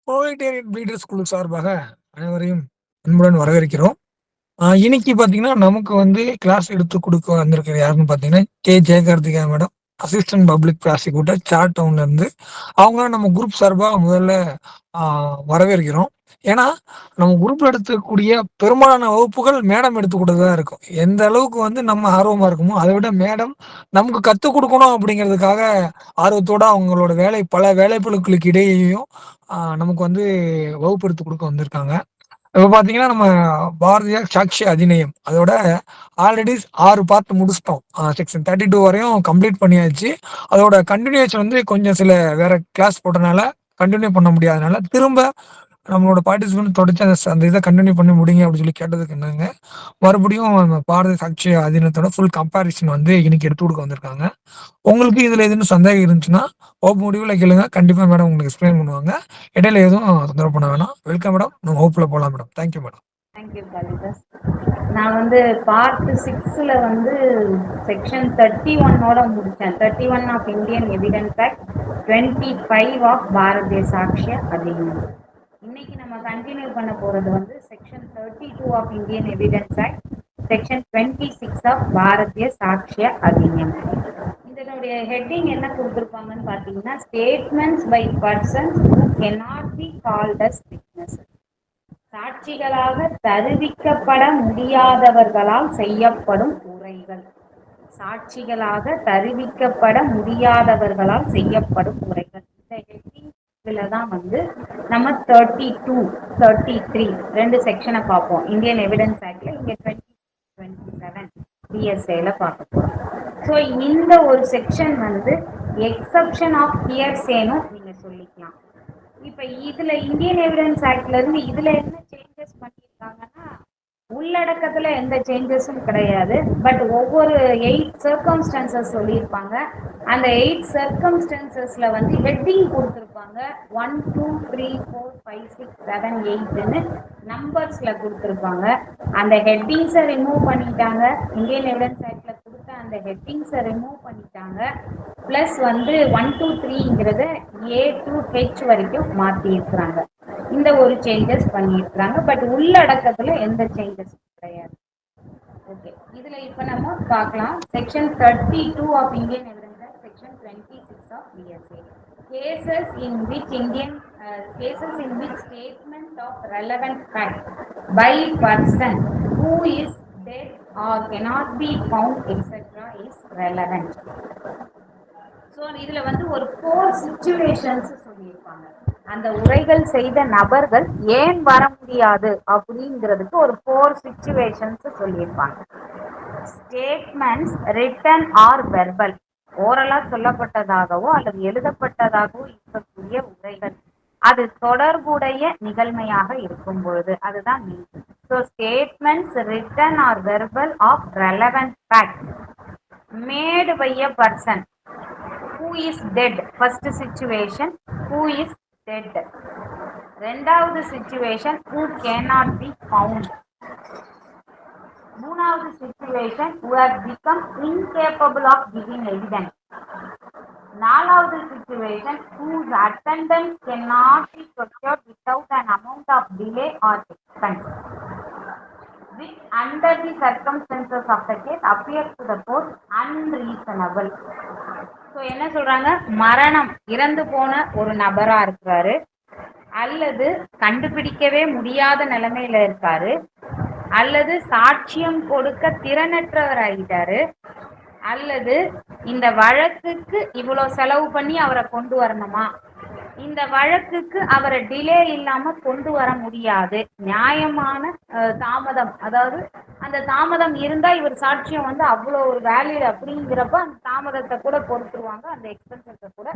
ப்ரொலெட்டேரியட் breeders குழு சார்பாக அனைவரையும் அன்புடன் வரவேற்கிறோம். இன்னைக்கு பார்த்தீங்கன்னா, நமக்கு வந்து கிளாஸ் எடுத்து குடுக்க வந்திருக்கிறது யாருன்னு பார்த்தீங்கன்னா, Jayakarthika madam. Assistant public prosecutor sir டவுன்ல இருந்து. அவங்கள நம்ம குரூப் சார்பா முதல்ல ஆ வரவேற்கிறோம். ஏன்னா, நம்ம குரூப்ல எடுக்கக்கூடிய பெரும்பாலான வகுப்புகள் மேடம் எடுத்துக் குடுக்கறதா இருக்கும். எந்த அளவுக்கு வந்து நம்ம ஆர்வமா இருக்கோமோ, அத விட மேடம் நமக்கு கத்துக் குடுக்கணும் அப்படிங்கிறதுக்காக ஆர்வத்தோட அவங்களோட பல வேலைப்பளுக்களுக்கு இடையேயும் நமக்கு வந்து வகுப்பு எடுத்துக் குடுக்க வந்திருக்காங்க. இப்ப பார்த்தீங்கன்னா, நம்ம பாரதியார் சாட்சி அதிநியம். அதோட ஆல்ரெடி 6 பார்ட் முடிச்சுட்டோம். செக்ஷன் 32 வரையும் கம்ப்ளீட் பண்ணியாச்சு. அதோட கன்டினியூவேஷன் வந்து கொஞ்சம் சில வேற கிளாஸ் போட்டனால, கன்டின்யூ பண்ண முடியாதனால, திரும்ப நம்மளோட பார்ட்டிசிபென்ட் தொடர்ச்சி அந்த இத கன்டின்யூ பண்ணி முடிங்க அப்படின்னு சொல்லி கேட்டதுக்கு என்னங்க, மறுபடியும் நம்ம பாரதிய சாட்சி அதிநியத்தோட ஃபுல் கம்பேரிசன் வந்து இன்னைக்கு எடுத்துக் குடுக்க வந்திருக்காங்க. உங்களுக்கு இதுல எதுவும் சந்தேகம் இருந்துச்சுன்னா, வகுப்பு முடிவுல கேளுங்க. கண்டிப்பா மேடம் உங்களுக்கு எக்ஸ்பிளைன் பண்ணுவாங்க. இடையில எதுவும் தொந்தரவு பண்ண வேணாம். Welcome madam. நம்ம வகுப்புல போலாம் madam. Thank you madam. Thank you Kalidas. நான் வந்து பார்ட் 6ல வந்து செக்ஷன் 31ஓட முடித்தேன். 31 of Indian evidence Act, 25 of Bharatiya Sakshya Adhiniyam. இன்னைக்கு நம்ம கண்டினியூ பண்ண போகிறது வந்து section 32 of Indian evidence act, section 26 of Bharatiya Sakshya Adhiniyam. இதனுடைய ஹெட்டிங் என்ன கொடுத்துருப்பாங்கன்னு பார்த்தீங்கன்னா, statements by persons who cannot be called as witnesses. சாட்சிகளாக தருவிக்கப்பட முடியாதவர்களால் செய்யப்படும் உரைகள். சாட்சிகளாக தருவிக்கப்பட முடியாதவர்களால் செய்யப்படும் உரைகள். இந்த ஹெட்டிங்ல தான் வந்து நம்ம 32, 33 ரெண்டு செக்ஷனை பார்ப்போம். இந்தியன் எவிடன்ஸ் ஆக்ட்ல இங்க 27 பிஎஸ்ஏல பார்க்க போறோம். ஸோ இந்த ஒரு செக்ஷன் வந்து எக்ஸப்ஷன் ஆஃப் ஹியர்சேன்னு நீங்க சொல்லிக்கலாம். இப்ப இதுல இந்தியன் எவிடன்ஸ் ஆக்ட்ல இருந்து இதுல என்ன சேஞ்சஸ் பண்ணியிருக்காங்கன்னா, உள்ளடக்கத்துல எந்த சேஞ்சஸும் கிடையாது. பட் ஒவ்வொரு 8 சர்க்கம்ஸ்டன்சஸ் சொல்லியிருப்பாங்க. அந்த 8 சர்க்கம்ஸ்டன்சஸ்ல வந்து ஹெட்டிங் கொடுத்துருப்பாங்க. 1, 2, 3, 4, 5, 6, 7, 8ன்னு நம்பர்ஸ்ல கொடுத்துருப்பாங்க. அந்த ஹெட்டிங்ஸை ரிமூவ் பண்ணிட்டாங்க. இந்தியன் எவிடன்ஸ் ஆக்ட்ல கொடுத்த அந்த ஹெட்டிங்ஸை ரிமூவ் பண்ணிட்டாங்க. பிளஸ் வந்து 1, 2, 3ங்கிறத A to H வரைக்கும் மாத்தி இருக்கிறாங்க. இந்த ஒரு சேஞ்சஸ் பண்ணியிருக்கிறாங்க. பட் உள்ளடக்கத்துல எந்த சேஞ்சஸும் கிடையாது. ஓகே, இதுல இப்ப நம்ம பார்க்கலாம். Section 32 of Indian evidence act, section 26 of BSA. cases in which statement of relevant fact by person who is dead or cannot be found etc is relevant. So இதுல வந்து ஒரு 4 சிச்சுவேஷன்ஸ் சொல்லியிருப்பாங்க. அந்த உரைகள் செய்த நபர்கள் ஏன் வர முடியாது அப்படிங்கிறதுக்கு ஒரு 4 சிச்சுவேஷன்ஸ் சொல்லியிருப்பாங்க. ஸ்டேட்மெண்ட்ஸ் ரிட்டன் ஆர் வெர்பல், ஓரலா சொல்லப்பட்டதாகவோ அல்லது எழுதப்பட்டதாகவோ இருக்கக்கூடிய உரைகள், அது தொடர்புடைய நிகழ்மையாக இருக்கும் பொழுது, அதுதான் mean. So statements written or verbal of relevant fact made by a person who is dead. First situation, who is dead. ரெண்டாவது situation, who cannot be found. மூணாவது situation, who has become incapable of giving evidence. நாலாவது situation, whose attendance cannot be procured without an amount of delay or expense, which under the circumstances of the case appears to the court unreasonable. So என்ன சொல்றாங்க, மரணம், இறந்து போன ஒரு நபரா இருக்கிறாரு, அல்லது கண்டுபிடிக்கவே முடியாத நிலைமையில இருக்காரு, அல்லது சாட்சியம் கொடுக்க திறனற்றவர் ஆகிட்டாரு, அல்லது இந்த வழக்குக்கு இவ்வளவு செலவு பண்ணி அவரை கொண்டு வரணுமா, இந்த வழக்குக்கு அவரை டிலே இல்லாம கொண்டு வர முடியாது, நியாயமான தாமதம், அதாவது அந்த தாமதம் இருந்தா இவர் சாட்சியம் வந்து அவ்வளோ ஒரு வேல்யூ அப்படிங்கிறப்ப அந்த தாமதத்தை கூட பொறுத்துருவாங்க, அந்த எக்ஸ்பென்சஸை கூட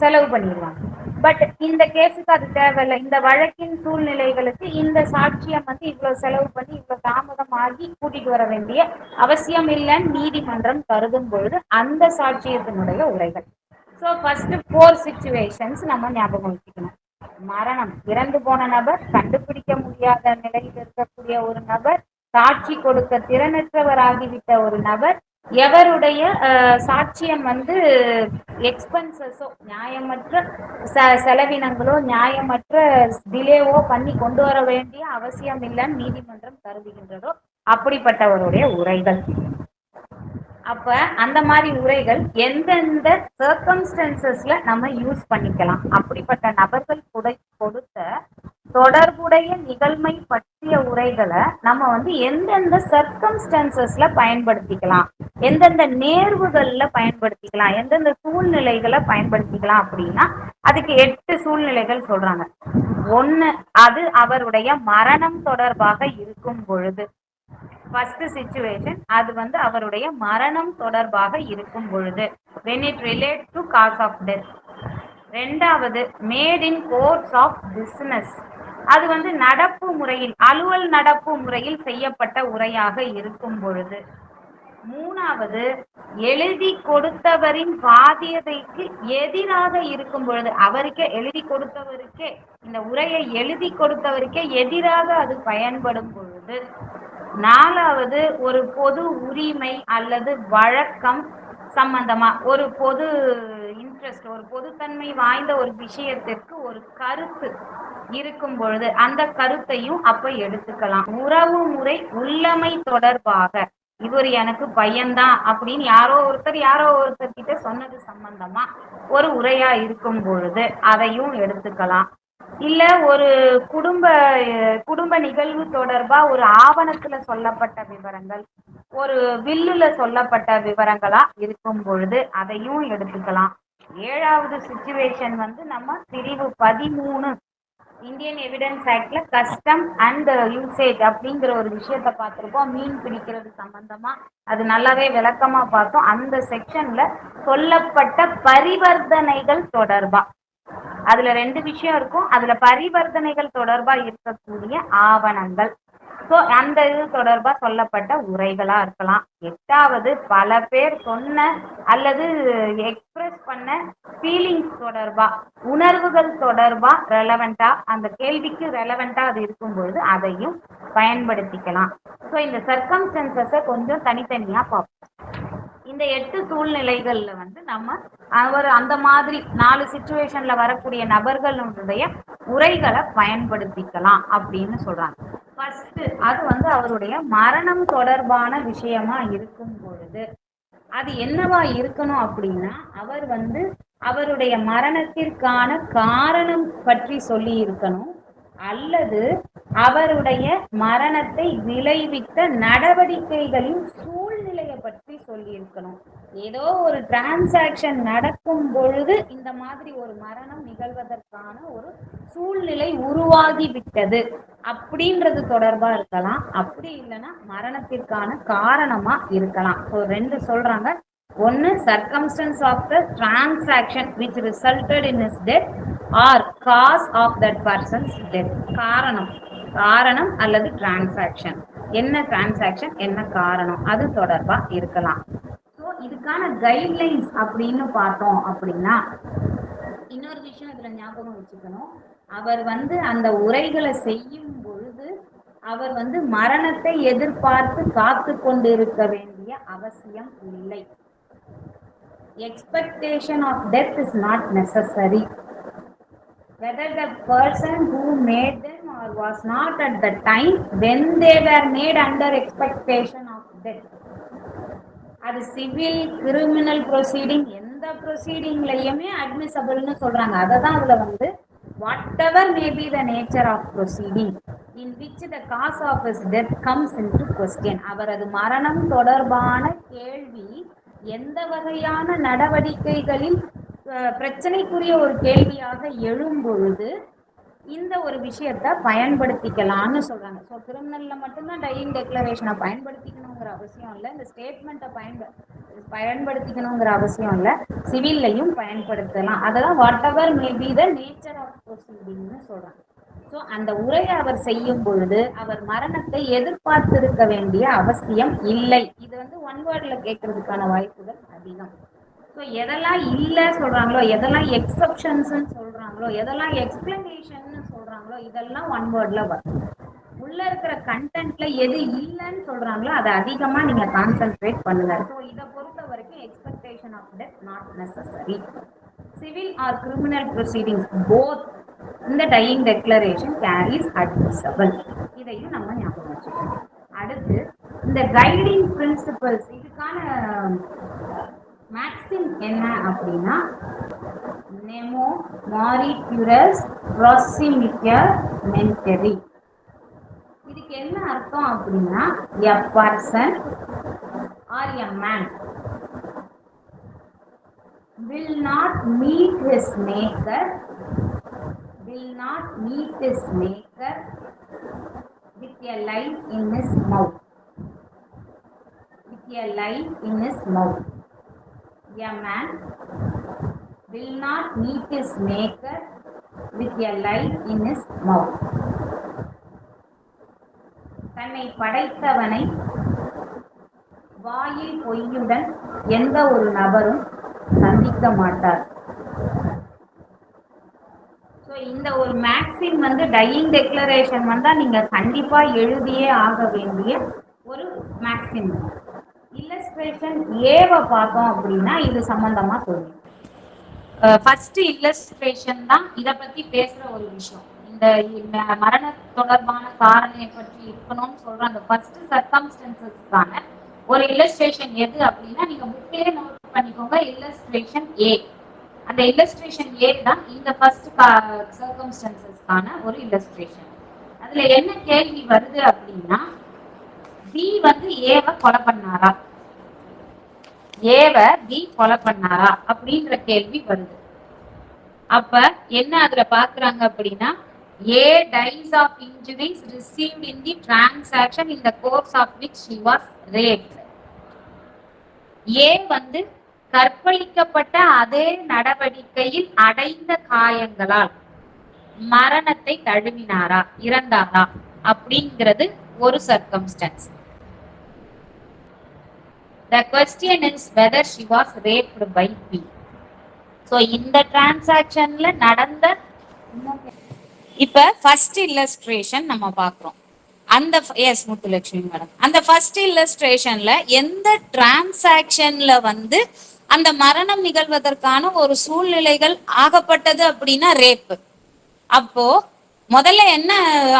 செலவு பண்ணிடுவாங்க. பட் இந்த கேஸுக்கு அது தேவையில்லை. இந்த வழக்கின் சூழ்நிலைகளுக்கு இந்த சாட்சியம் வந்து இவ்வளவு செலவு பண்ணி இவ்வளவு தாமதம் ஆகி கூட்டிட்டு வர வேண்டிய அவசியம் இல்லைன்னு நீதிமன்றம் கருதும் பொழுது அந்த சாட்சியத்தினுடைய உரைகள். ஸோ ஃபர்ஸ்ட் 4 சிச்சுவேஷன்ஸ் நம்ம ஞாபகம் வச்சுக்கணும். மரணம், இறந்து போன நபர், கண்டுபிடிக்க முடியாத நிலையில் இருக்கக்கூடிய ஒரு நபர், சாட்சி கொடுக்க திறனற்றவர் ஆகிவிட்ட ஒரு நபர், எவருடைய சாட்சியம் வந்து எக்ஸ்பென்சஸோ நியாயமற்ற செலவினங்களோ நியாயமற்ற டிலேவோ பண்ணி கொண்டு வர வேண்டிய அவசியம் இல்லைன்னு நீதிமன்றம் கருதுகின்றதோ அப்படிப்பட்டவருடைய உரைகள். அப்ப அந்த மாதிரி உரைகள் எந்தெந்த சர்க்கம்ஸ்டன்சஸ்ல நம்ம யூஸ் பண்ணிக்கலாம், அப்படிப்பட்ட நபர்கள் கொடுத்த தொடர்புடைய நிகழ்மை பற்றிய உரைகளை நம்ம வந்து எந்தெந்த சர்க்கம்ஸ்டன்சஸ்ல பயன்படுத்திக்கலாம், எந்தெந்த நேர்வுகள்ல பயன்படுத்திக்கலாம், எந்தெந்த சூழ்நிலைகளை பயன்படுத்திக்கலாம் அப்படின்னா அதுக்கு 8 சூழ்நிலைகள் சொல்றாங்க. ஒண்ணு, அது அவருடைய மரணம் தொடர்பாக இருக்கும் பொழுது. ஃபர்ஸ்ட் சிச்சுவேஷன், அது வந்து அவருடைய மரணம் தொடர்பாக இருக்கும் பொழுது, when it relates to cause of death. ரெண்டாவது, made in course of business, அது வந்து நடப்பு முறையில் அலுவல் நடப்பு முறையில் செய்யப்பட்ட உரையாக இருக்கும் பொழுது. மூணாவது, எழுதி கொடுத்தவரின் பாதியதைக்கு எதிராக இருக்கும் பொழுது, அவருக்கே எழுதி கொடுத்தவருக்கே, இந்த உரையை எழுதி கொடுத்தவருக்கே எதிராக அது பயன்படும் பொழுது. நாலாவது, ஒரு பொது உரிமை அல்லது வழக்கம் சம்பந்தமா ஒரு பொது இன்ட்ரெஸ்ட், ஒரு பொதுத்தன்மை வாய்ந்த ஒரு விஷயத்திற்கு ஒரு கருத்து இருக்கும் பொழுது அந்த கருத்தையும் அப்ப எடுத்துக்கலாம். உறவு முறை உள்ளமை தொடர்பாக, இவர் எனக்கு பையன்தான் அப்படின்னு யாரோ ஒருத்தர் கிட்ட சொன்னது சம்பந்தமா ஒரு உரையா இருக்கும் பொழுது அதையும் எடுத்துக்கலாம். இல்ல ஒரு குடும்ப நிகழ்வு தொடர்பா ஒரு ஆவணத்துல சொல்லப்பட்ட விவரங்கள், ஒரு வில்லுல சொல்லப்பட்ட விவரங்களா இருக்கும் பொழுது அதையும் எடுத்துக்கலாம். ஏழாவது சிச்சுவேஷன் வந்து நம்ம பிரிவு 13 இந்தியன் எவிடன்ஸ் ஆக்ட்ல கஸ்டம் அண்ட் யூசேஜ் அப்படிங்கிற ஒரு விஷயத்த பார்த்திருப்போம். மீன் பிடிக்கிறது சம்பந்தமா அது நல்லாவே விளக்கமா பார்த்தோம். அந்த செக்ஷன்ல சொல்லப்பட்ட பரிவர்த்தனைகள் தொடர்பா அதுல 2 விஷயம் இருக்கும். அதுல பரிவர்த்தனைகள் தொடர்பா இருக்கக்கூடிய ஆவணங்கள், ஸோ அந்த இது தொடர்பா சொல்லப்பட்ட உரைகளா இருக்கலாம். எட்டாவது, பல பேர் சொன்ன அல்லது எக்ஸ்பிரஸ் பண்ண ஃபீலிங்ஸ் தொடர்பா, உணர்வுகள் தொடர்பா ரெலவெண்டா, அந்த கேள்விக்கு ரெலவெண்டா அது இருக்கும்பொழுது அதையும் பயன்படுத்திக்கலாம். ஸோ இந்த சர்க்கம்ஸ்டன்சஸை கொஞ்சம் தனித்தனியா பார்ப்போம். இந்த 8 சூழ்நிலைகள்ல வந்து நம்ம அந்த மாதிரி 4 சிச்சுவேஷன்ல வரக்கூடிய நபர்களுடைய உரைகளை பயன்படுத்திக்கலாம் அப்படின்னு சொல்றாங்க. ஃபர்ஸ்ட், அது வந்து அவருடைய மரணம் தொடர்பான விஷயமா இருக்கும் பொழுது அது என்னவா இருக்கணும் அப்படின்னா, அவர் வந்து அவருடைய மரணத்திற்கான காரணம் பற்றி சொல்லி இருக்கணும், அல்லது அவருடைய மரணத்தை விளைவித்த நடவடிக்கைகளின் சூழ்நிலையை பற்றி சொல்லி இருக்கணும். ஏதோ ஒரு டிரான்சாக்சன் நடக்கும் பொழுது இந்த மாதிரி ஒரு மரணம் நிகழ்வதற்கான ஒரு சூழ்நிலை உருவாகி விட்டது அப்படின்றது தொடர்பா இருக்கலாம். அப்படி இல்லைன்னா மரணத்திற்கான காரணமா இருக்கலாம். ஸோ 2 சொல்றாங்க. ஒன்னு, circumstance of the transaction which resulted in his death or cause of that person's death. காரணம் அல்லது டிரான்சாக்சன், என்ன டிரான்சாக்சன் என்ன காரணம் அது தொடர்பா இருக்கலாம். ஸோ இதுக்கான கைட்லைன்ஸ் அப்படின்னு பார்த்தோம் அப்படின்னா, இன்னொரு விஷயம் இதுல ஞாபகம் வச்சுக்கணும். அவர் வந்து அந்த உரைகளை செய்யும் பொழுது அவர் வந்து மரணத்தை எதிர்பார்த்து காத்து கொண்டு இருக்க வேண்டிய அவசியம் இல்லை. Expectation of death is not necessary. Whether the person who made them or was not at the time when they were made under expectation of death. அது சிவில் கிரிமினல் ப்ரொசீடிங் எந்த ப்ரொசீடிங்லயுமே அட்மிசபிள்னு சொல்றாங்க. அதை தான் அதுல வந்து whatever may be the nature of proceeding in which the cause of his death comes into question. அவரது மரணம் தொடர்பான கேள்வி எந்த வகையான நடவடிக்கைகளில் பிரச்சனைக்குரிய ஒரு கேள்வியாக எழும்பொழுது இந்த ஒரு விஷயத்த பயன்படுத்திக்கலாம்னு சொல்றாங்க. ஸோ கிரிமினல்ல மட்டும்தான் டையிங் டெக்ளரேஷனை பயன்படுத்திக்கணுங்கிற அவசியம் இல்லை, இந்த ஸ்டேட்மெண்ட்டை பயன்படுத்திக்கணுங்கிற அவசியம் இல்லை, சிவில்லையும் பயன்படுத்தலாம். அதெல்லாம் whatever may be the nature of ப்ரொசீடிங்னு சொல்றாங்க. ஸோ அந்த உரையை அவர் செய்யும் பொழுது அவர் மரணத்தை எதிர்பார்த்திருக்க வேண்டிய அவசியம் இல்லை. இது வந்து ஒன் வேர்ட்ல கேட்கறதுக்கான வாய்ப்புகள் அதிகம். ஸோ எதெல்லாம் இல்லை சொல்றாங்களோ, எதெல்லாம் எக்ஸப்ஷன்ஸ் சொல்றாங்களோ, எதெல்லாம் எக்ஸ்பிளனேஷன் சொல்றாங்களோ, இதெல்லாம் ஒன் வேர்ட்ல வரும். உள்ள இருக்கிற கண்டென்ட்ல எது இல்லைன்னு சொல்றாங்களோ அதை அதிகமா நீங்க கான்சென்ட்ரேட் பண்ணுங்க. ஸோ இதை பொறுத்த வரைக்கும் expectation of death not necessary. Civil or criminal proceedings both இந்த டையிங் டெக்ளரேஷன் கேரிஸ் அட்மிசபிள். இதையும் நம்ம ஞாபகம் வச்சுக்கணும். அடுத்து இந்த கைடிங் பிரின்சிபல்ஸ், இதுக்கான மேக்ஸிம் என்ன அப்படின்னா நெமோ மாரிக்யூரஸ் ப்ராசிமிட்டர் மென்டரி. இதுக்கு என்ன அர்த்தம் அப்படின்னா a person or a man will not meet his maker with a life in his mouth. A man will not meet his maker with a life in his mouth. தன்னை படைத்தவனை வாயில் பொய்யுடன் எந்த ஒரு நபரும் சந்திக்க மாட்டார். ஸோ இந்த ஒரு மேக்ஸிம் வந்து டையிங் டெக்ளரேஷன் வந்தா நீங்க கண்டிப்பா எழுதியே ஆக வேண்டிய ஒரு மேக்ஸிம். இல்லஸ்ட்ரேஷன் ஏவை பார்த்தோம் அப்படின்னா இது சம்பந்தமா சொல்லுங்க. ஃபர்ஸ்ட் இல்லஸ்ட்ரேஷன் தான் இதை பத்தி பேசுற ஒரு விஷயம். இந்த மரண தொடர்பான காரணத்தை பற்றி இருக்கணும்னு சொல்ற அந்த ஃபர்ஸ்ட் சர்க்கம்ஸ்டன்சஸ்க்கான ஒரு இல்லஸ்ட்ரேஷன் எது அப்படின்னா நீங்க புக்கிலே நோட் பண்ணிக்கோங்க. இல்லஸ்ட்ரேஷன் ஏ. அந்த இல்லஸ்ட்ரேஷன் ஏ தான் இந்த ஃபர்ஸ்ட் சர்க்கம்ஸ்டன்சஸ்க்கான ஒரு இல்லஸ்ட்ரேஷன். அதுல என்ன கேள்வி வருது அப்படின்னா பி வந்து ஏவை கொலை பண்ணாரா, ஏவை பி கொலை பண்ணாரா அப்படின்ற கேள்வி வருது. அப்ப என்ன அதுல பாக்குறாங்க அப்படின்னா A dies of injuries received in the transaction in the course of which she was raped. A வந்து கற்பழிக்கப்பட்ட அதே நடவடிக்கையில் அடைந்த காயங்களால் மரணத்தை தழுவினாரா, இறந்தாரா அப்படிங்கிறது ஒரு circumstances. The question is whether she was raped by B. So இந்த டிரான்சாக்ஷன்ல நடந்த இப்ப ஃபர்ஸ்ட் இல்லஸ்ட்ரேஷன் நம்ம பாக்குறோம். அந்த எஸ் முத்துலட்சுமி மேடம், அந்த ஃபர்ஸ்ட் இல்லஸ்ட்ரேஷன்ல எந்த டிரான்சாக்ஷன்ல வந்து அந்த மரணம் நிகழ்வதற்கான ஒரு சூழ்நிலைகள் ஆகப்பட்டது அப்படின்னா ரேப். அப்போ முதல்ல என்ன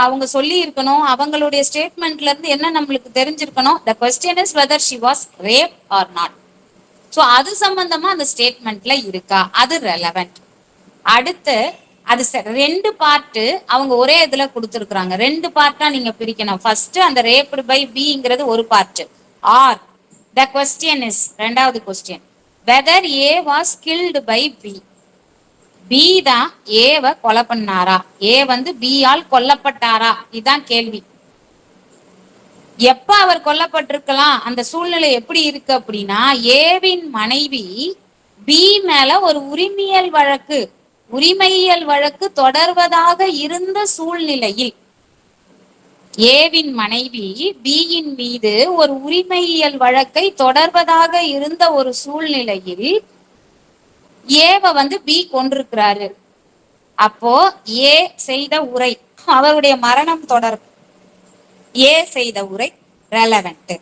அவங்க சொல்லி இருக்கணும், அவங்களுடைய ஸ்டேட்மெண்ட்ல இருந்து என்ன நம்மளுக்கு தெரிஞ்சிருக்கணும், the question is whether she was raped or not. So அது சம்பந்தமா அந்த ஸ்டேட்மெண்ட்ல இருக்கா, அது ரெலவென்ட். அடுத்து அது ரெண்டு பார்ட் அவங்க ஒரே இதுல கொடுத்துருக்காங்க. ரெண்டு பார்ட்டா நீங்க பிரிக்கணும். ஃபர்ஸ்ட் அந்த ரேப்டு பை பிங்கிறது ஒரு part. Or the question is ரெண்டாவது question whether A was killed by B. B தான் ஏவை கொலை பண்ணாரா, ஏ வந்து பி ஆல் கொல்லப்பட்டாரா, இதுதான் கேள்வி. எப்ப அவர் கொல்லப்பட்டிருக்கலாம், அந்த சூழ்நிலை எப்படி இருக்கு அப்படின்னா ஏவின் மனைவி பி மேல ஒரு உரிமையியல் வழக்கு தொடர்வதாக இருந்த சூழ்நிலையில், ஏவின் மனைவி பியின் மீது ஒரு உரிமையியல் வழக்கை தொடர்வதாக இருந்த ஒரு சூழ்நிலையில் ஏவை வந்து பி கொண்டிருக்கிறாரு. அப்போ ஏ செய்த உரை, அவருடைய மரணம் தொடர்பு ஏ செய்த உரை ரெலவென்ட்.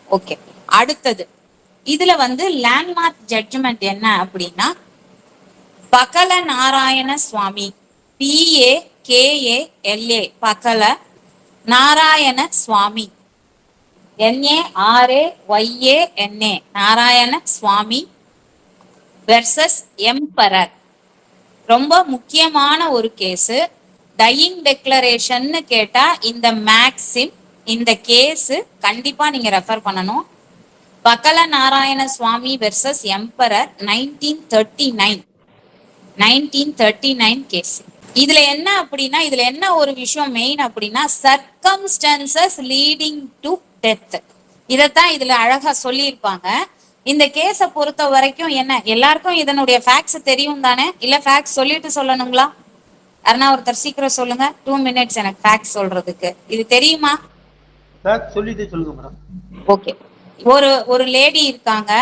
ஓகே, அடுத்தது இதுல வந்து லேண்ட்மார்க் ஜட்ஜ்மெண்ட் என்ன அப்படின்னா பகல நாராயண சுவாமி, PAKALA பகல நாராயண சுவாமி, NARAYANA நாராயண சுவாமி வெர்சஸ் எம்பரர். ரொம்ப முக்கியமான ஒரு கேஸ். டையிங் டெக்ளரேஷன் கேட்டா இந்த மேக்ஸிம் இந்த கேஸ் கண்டிப்பா நீங்க ரெஃபர் பண்ணணும். பகல நாராயண சுவாமி வெர்சஸ் எம்பரர் 1939 கேஸ். இதுல என்ன அப்படின்னா இதுல என்ன ஒரு விஷயம் மெயின் அப்படின்னா சர்க்கம்ஸ்டன்சஸ் லீடிங் டு டெத். இதத்தான் இதுல அழகா சொல்லியிருப்பாங்க. இந்த கேஸ பொறுத்த வரைக்கும் என்ன எல்லாருக்கும் இதனுடைய ஃபேக்ட்ஸ் தெரியும் தானே, இல்ல ஃபேக்ட்ஸ் சொல்லிட்டு சொல்லணுங்களா? யாருன்னா ஒருத்தர் சீக்கிரம் சொல்லுங்க. 2 minutes எனக்கு ஃபேக்ட்ஸ் சொல்றதுக்கு. இது தெரியுமா? சொல்லிட்டு சொல்லுங்க மேடம். ஓகே, ஒரு லேடி இருக்காங்க.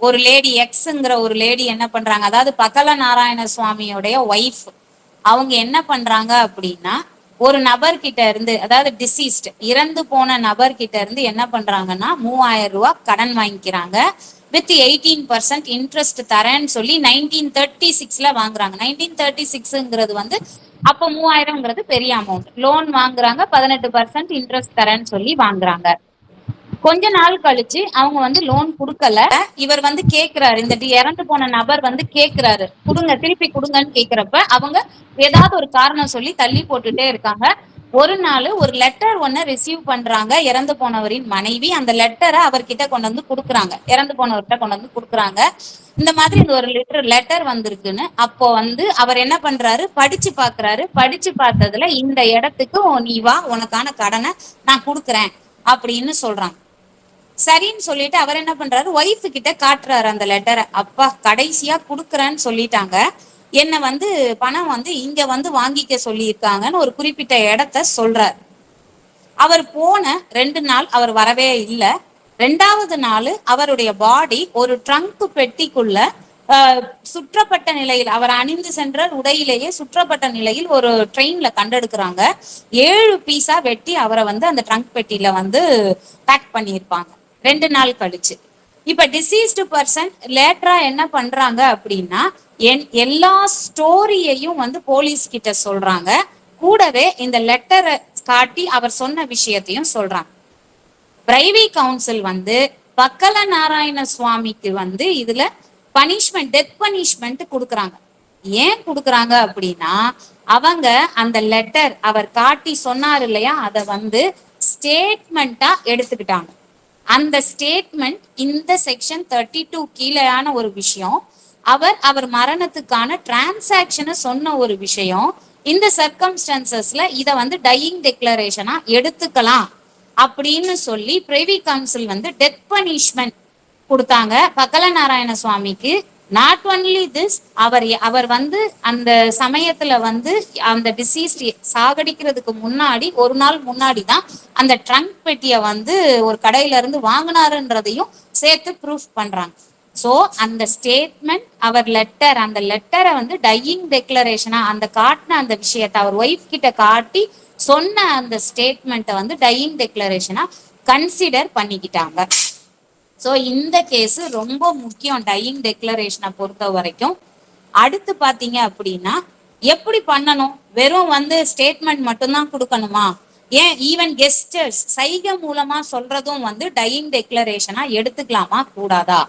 ஒரு லேடி எக்ஸ்ங்கிற ஒரு லேடி என்ன பண்றாங்க, அதாவது பகல நாராயண சுவாமியோடைய ஒய்ஃப். அவங்க என்ன பண்றாங்க அப்படின்னா ஒரு நபர்கிட்ட இருந்து, அதாவது டிசீஸ்ட் இறந்து போன நபர்கிட்ட இருந்து என்ன பண்றாங்கன்னா 3000 ரூபாய் கடன் வாங்கிக்கிறாங்க. வித் 18% இன்ட்ரெஸ்ட் தரேன்னு சொல்லி 1936 வாங்குறாங்க. 1936 வந்து அப்போ 3000 பெரிய அமௌண்ட். லோன் வாங்குறாங்க, 18% இன்ட்ரெஸ்ட் தரேன்னு சொல்லி வாங்குறாங்க. கொஞ்ச நாள் கழிச்சு அவங்க வந்து லோன் கொடுக்கல. இவர் வந்து கேக்குறாரு, இந்த இறந்து போன நபர் வந்து கேக்குறாரு, கொடுங்க திருப்பி கொடுங்கன்னு கேக்குறப்ப அவங்க ஏதாவது ஒரு காரணம் சொல்லி தள்ளி போட்டுட்டே இருக்காங்க. ஒரு நாள் ஒரு லெட்டர் ஒன்னு ரிசீவ் பண்றாங்க இறந்து போனவரின் மனைவி. அந்த லெட்டரை அவர்கிட்ட கொண்டு வந்து கொடுக்குறாங்க, இறந்து போனவர்கிட்ட கொண்டு வந்து கொடுக்குறாங்க. இந்த மாதிரி இந்த ஒரு லெட்டர் வந்திருக்குன்னு. அப்போ வந்து அவர் என்ன பண்றாரு, படிச்சு பாக்குறாரு. படிச்சு பார்த்ததுல இந்த இடத்துக்கு நீ வா, உனக்கான கடனை நான் கொடுக்குறேன் அப்படின்னு சொல்றாங்க. சரின்னு சொல்லிட்டு அவர் என்ன பண்றாரு, ஒய்ஃபு கிட்ட காட்டுறாரு அந்த லெட்டரை. அப்பா கடைசியா குடுக்குறேன்னு சொல்லிட்டாங்க, என்ன வந்து பணம் வந்து இங்க வந்து வாங்கிக்க சொல்லியிருக்காங்கன்னு ஒரு குறிப்பிட்ட இடத்த சொல்றாரு. அவர் போன 2 நாள் அவர் வரவே இல்லை. 2வது நாள் அவருடைய பாடி ஒரு ட்ரங்க் பெட்டிக்குள்ள சுற்றப்பட்ட நிலையில், அவர் அணிந்து சென்ற உடையிலேயே சுற்றப்பட்ட நிலையில் ஒரு ட்ரெயின்ல கண்டெடுக்கிறாங்க. 7 பீஸா வெட்டி அவரை வந்து அந்த ட்ரங்க் பெட்டியில வந்து பேக் பண்ணியிருப்பாங்க 2 நாள் கழிச்சு. இப்ப டிசீஸ்டு பர்சன் லேட்டரா என்ன பண்றாங்க அப்படின்னா, எல்லா ஸ்டோரியையும் வந்து போலீஸ் கிட்ட சொல்றாங்க. கூடவே இந்த லெட்டரை காட்டி அவர் சொன்ன விஷயத்தையும் சொல்றாங்க. பிரைவி கவுன்சில் வந்து பக்கல நாராயண சுவாமிக்கு வந்து இதுல பனிஷ்மெண்ட், டெத் பனிஷ்மெண்ட் கொடுக்குறாங்க. ஏன் கொடுக்குறாங்க அப்படின்னா, அவங்க அந்த லெட்டர் அவர் காட்டி சொன்னார் இல்லையா, அதை வந்து ஸ்டேட்மெண்டா எடுத்துக்கிட்டாங்க. அந்த ஸ்டேட்மெண்ட் இந்த செக்ஷன் 32 கீழேயான ஒரு விஷயம். அவர் மரணத்துக்கான டிரான்சாக்சனை சொன்ன ஒரு விஷயம். இந்த சர்க்கம்ஸ்டன்சஸ்ல இதை வந்து டையிங் டெக்ளரேஷனா எடுத்துக்கலாம் அப்படின்னு சொல்லி பிரைவி கவுன்சில் வந்து டெத் பனிஷ்மெண்ட் கொடுத்தாங்க பக்கல நாராயண சுவாமிக்கு. நாட் ஒன்லி திஸ், அவர் வந்து அந்த சமயத்துல வந்து அந்த டிசீஸ் சாகடிக்கிறதுக்கு முன்னாடி ஒரு நாள் முன்னாடி தான் அந்த ட்ரங்க் பெட்டியை வந்து ஒரு கடையில இருந்து வாங்கினாருன்றதையும் சேர்த்து ப்ரூஃப் பண்றாங்க. சோ அந்த ஸ்டேட்மெண்ட், அவர் லெட்டர், அந்த லெட்டரை வந்து டையிங் டெக்ளரேஷனா, அந்த காட்டின அந்த விஷயத்தை அவர் ஒய்ஃப் கிட்ட காட்டி சொன்ன அந்த ஸ்டேட்மெண்ட்டை வந்து டையிங் டெக்ளரேஷனா கன்சிடர் பண்ணிக்கிட்டாங்க. ஸோ இந்த கேஸ் ரொம்ப முக்கியம் டையிங் டெக்ளரேஷனை பொறுத்த வரைக்கும். அடுத்து பாத்தீங்க அப்படின்னா, எப்படி பண்ணணும், வெறும் வந்து ஸ்டேட்மெண்ட் மட்டும்தான் கொடுக்கணுமா, ஏன் ஈவன் கெஸ்டர்ஸ் சைகை மூலமா சொல்றதும் வந்து டையிங் டெக்ளரேஷனா எடுத்துக்கலாமா கூடாதா?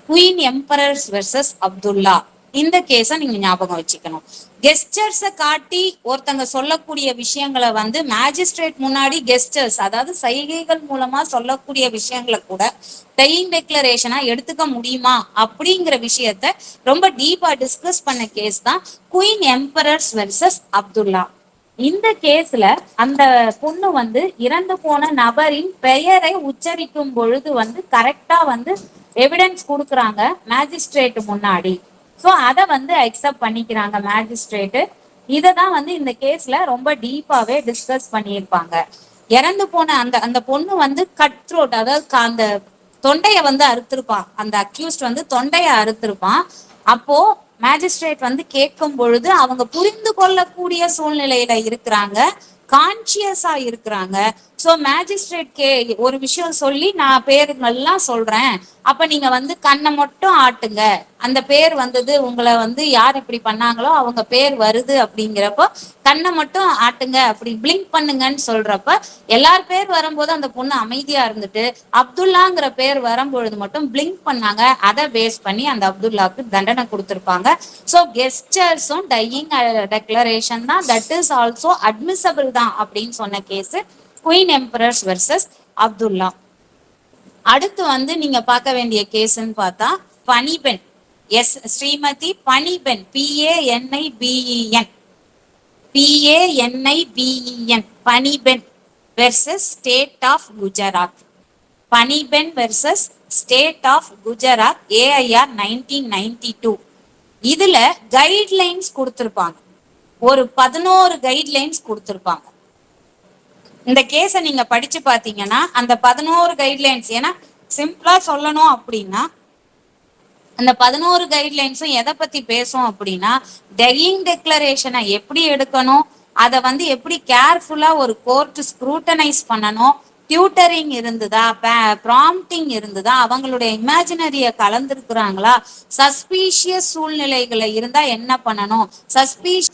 குயின் எம்பரர்ஸ் வெர்சஸ் அப்துல்லா, இந்த கேஸை நீங்க ஞாபகம் வச்சுக்கணும். கெஸ்டர்ஸை காட்டி ஒருத்தங்க சொல்லக்கூடிய விஷயங்களை வந்து மேஜிஸ்ட்ரேட் முன்னாடி கெஸ்டர்ஸ், அதாவது சைகைகள் மூலமா சொல்லக்கூடிய விஷயங்களை கூட டையிங் டெக்ளரேஷனா எடுத்துக்க முடியுமா அப்படிங்கிற விஷயத்த ரொம்ப டீப்பா டிஸ்கஸ் பண்ண கேஸ் தான் குயின் எம்பரர்ஸ் வெர்சஸ் அப்துல்லா. இந்த கேஸ்ல அந்த பொண்ணு வந்து இறந்து போன நபரின் பெயரை உச்சரிக்கும் பொழுது வந்து கரெக்டா வந்து எவிடன்ஸ் கொடுக்குறாங்க மேஜிஸ்ட்ரேட் முன்னாடி. ஸோ அதை வந்து அக்செப்ட் பண்ணிக்கிறாங்க மேஜிஸ்ட்ரேட்டு. இதை தான் வந்து இந்த கேஸ்ல ரொம்ப டீப்பாவே டிஸ்கஸ் பண்ணியிருப்பாங்க. இறந்து போன அந்த பொண்ணு வந்து கட் த்ரோட், அதாவது அந்த தொண்டைய வந்து அறுத்திருப்பான், அந்த அக்யூஸ்ட் வந்து தொண்டைய அறுத்திருப்பான். அப்போ மேஜிஸ்ட்ரேட் வந்து கேட்கும் பொழுது அவங்க புரிந்து கொள்ளக்கூடிய சூழ்நிலையில இருக்கிறாங்க, கான்சியஸா இருக்கிறாங்க. சோ மேஜிஸ்ட்ரேட் ஒரு விஷயம் சொல்லி நான் பேருங்கள்லாம் சொல்றேன், அப்ப நீங்க வந்து கண்ணை மட்டும் ஆட்டுங்க, அந்த பேர் வந்தது, உங்களை வந்து யார் இப்படி பண்ணாங்களோ அவங்க பேர் வருது அப்படிங்கிறப்போ கண்ணை மட்டும் ஆட்டுங்க, அப்படி பிளிங்க் பண்ணுங்கன்னு சொல்றப்ப எல்லார் பேர் வரும்போது அந்த பொண்ணு அமைதியா இருந்துட்டு அப்துல்லாங்கிற பேர் வரும்பொழுது மட்டும் பிளிங்க் பண்ணாங்க. அதை பேஸ் பண்ணி அந்த அப்துல்லாவுக்கு தண்டனை கொடுத்திருப்பாங்க. ஸோ கெஸ்டர்ஸும் டையிங் டெக்ளரேஷன் தான், தட் இஸ் ஆல்சோ அட்மிசபிள் தான் அப்படின்னு சொன்ன case Queen Empress versus Abdullah. அடுத்து வந்து நீங்க பார்க்க வேண்டிய கேஸ்ன்னு பார்த்தா Paniben, yes Shrimati Paniben, PANIBEN, Paniben versus state of Gujarat. Paniben versus state of Gujarat, AIR 1992. இதுல கைட்லைன்ஸ் கொடுத்திருப்பாங்க, ஒரு 11 கைட்லைன்ஸ் கொடுத்திருப்பாங்க. இந்த கேஸை நீங்க படிச்சு பாத்தீங்கன்னா அந்த 11 கைட்லைன்ஸ், ஏன்னா சிம்பிளா சொல்லணும் அப்படின்னா அந்த 11 கைட்லைன்ஸும் எதை பத்தி பேசும் அப்படின்னா, டையிங் டெக்ளரேஷனை எப்படி எடுக்கணும், அதை வந்து எப்படி கேர்ஃபுல்லா ஒரு கோர்ட் ஸ்க்ரூட்டனைஸ் பண்ணணும், டியூட்டரிங் இருந்ததா, ப்ராம்ப்டிங் இருந்ததா, அவங்களுடைய இமேஜினரிய கலந்துருக்குறாங்களா, சஸ்பீஷியஸ் சூழ்நிலைகள்ல இருந்தா என்ன பண்ணணும்,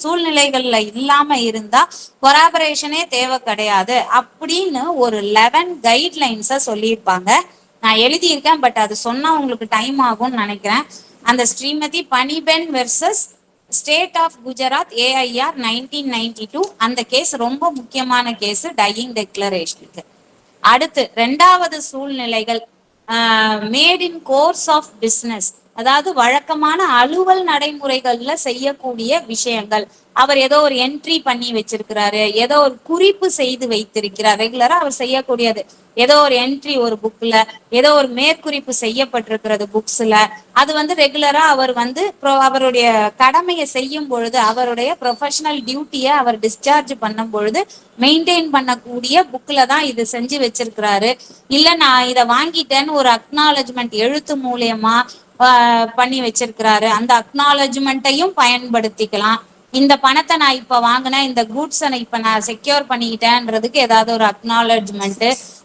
சூழ்நிலைகள்ல இல்லாம இருந்தா கொராபரேஷனே தேவை கிடையாது அப்படின்னு ஒரு 11 கைட்லைன்ஸை சொல்லியிருப்பாங்க. நான் எழுதியிருக்கேன், பட் அது சொன்னா உங்களுக்கு டைம் ஆகும்னு நினைக்கிறேன். அந்த Shrimati Paniben versus state of Gujarat AIR 1992 அந்த கேஸ் ரொம்ப முக்கியமான கேஸ் டையிங் டெக்ளரேஷனுக்கு. அடுத்து 2வது சூழ்நிலைகள் made in course of business, அதாவது வழக்கமான அலுவல் நடைமுறைகள்ல செய்யக்கூடிய விஷயங்கள். அவர் ஏதோ ஒரு என்ட்ரி பண்ணி வச்சிருக்கிறாரு, ஏதோ ஒரு குறிப்பு செய்து வைத்திருக்கிறார், ரெகுலரா அவர் செய்யக்கூடியது. ஏதோ ஒரு என்ட்ரி ஒரு புக்ல, ஏதோ ஒரு மேற்குறிப்பு செய்யப்பட்டிருக்கிறது புக்ஸ்ல, அது வந்து ரெகுலரா அவர் வந்து அவருடைய கடமையை செய்யும் பொழுது, அவருடைய ப்ரொஃபஷனல் டியூட்டியை அவர் டிஸ்சார்ஜ் பண்ணும் பொழுது மெயின்டைன் பண்ணக்கூடிய புக்ல தான் இது செஞ்சு வச்சிருக்கிறாரு. இல்ல நான் இதை வாங்கிட்டேன்னு ஒரு அக்னாலஜ்மெண்ட் எழுத்து மூலியமா பண்ணி வச்சிருக்கிறாரு, அந்த அக்னாலஜ்மெண்ட்டையும் பயன்படுத்திக்கலாம். இந்த பணத்தை நான் இப்ப வாங்கினேன், இந்த கூட்ஸை இப்ப நான் செக்யூர் பண்ணிக்கிட்டேன்றதுக்கு ஏதாவது ஒரு அக்னாலஜ்மெண்ட்,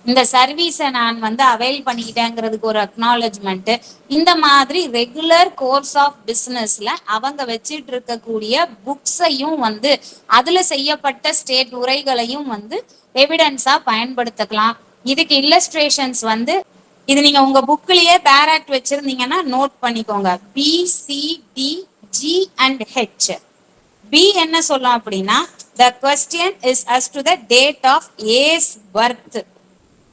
இந்த சர்வீஸை நான் வந்து அவைல் பண்ணிக்கிட்டேங்கிறதுக்கு ஒரு அக்னாலஜ்மெண்ட். இந்த மாதிரி ரெகுலர் கோர்ஸ் ஆஃப் பிசினஸ்ல அவங்க வச்சிட்டு இருக்கக்கூடிய புக்ஸையும் வந்து அதுல செய்யப்பட்ட ஸ்டேட் உரைகளையும் வந்து எவிடன்ஸா பயன்படுத்திக்கலாம். இதுக்கு இல்லஸ்ட்ரேஷன்ஸ் வந்து இது நீங்க உங்க புக்லயே பேராக்ட் வச்சிருந்தீங்கன்னா நோட் பண்ணிக்கோங்க. B, C, D, G and H. B என்ன சொல்லும் அப்படின்னா, the question is as to the date of A's birth.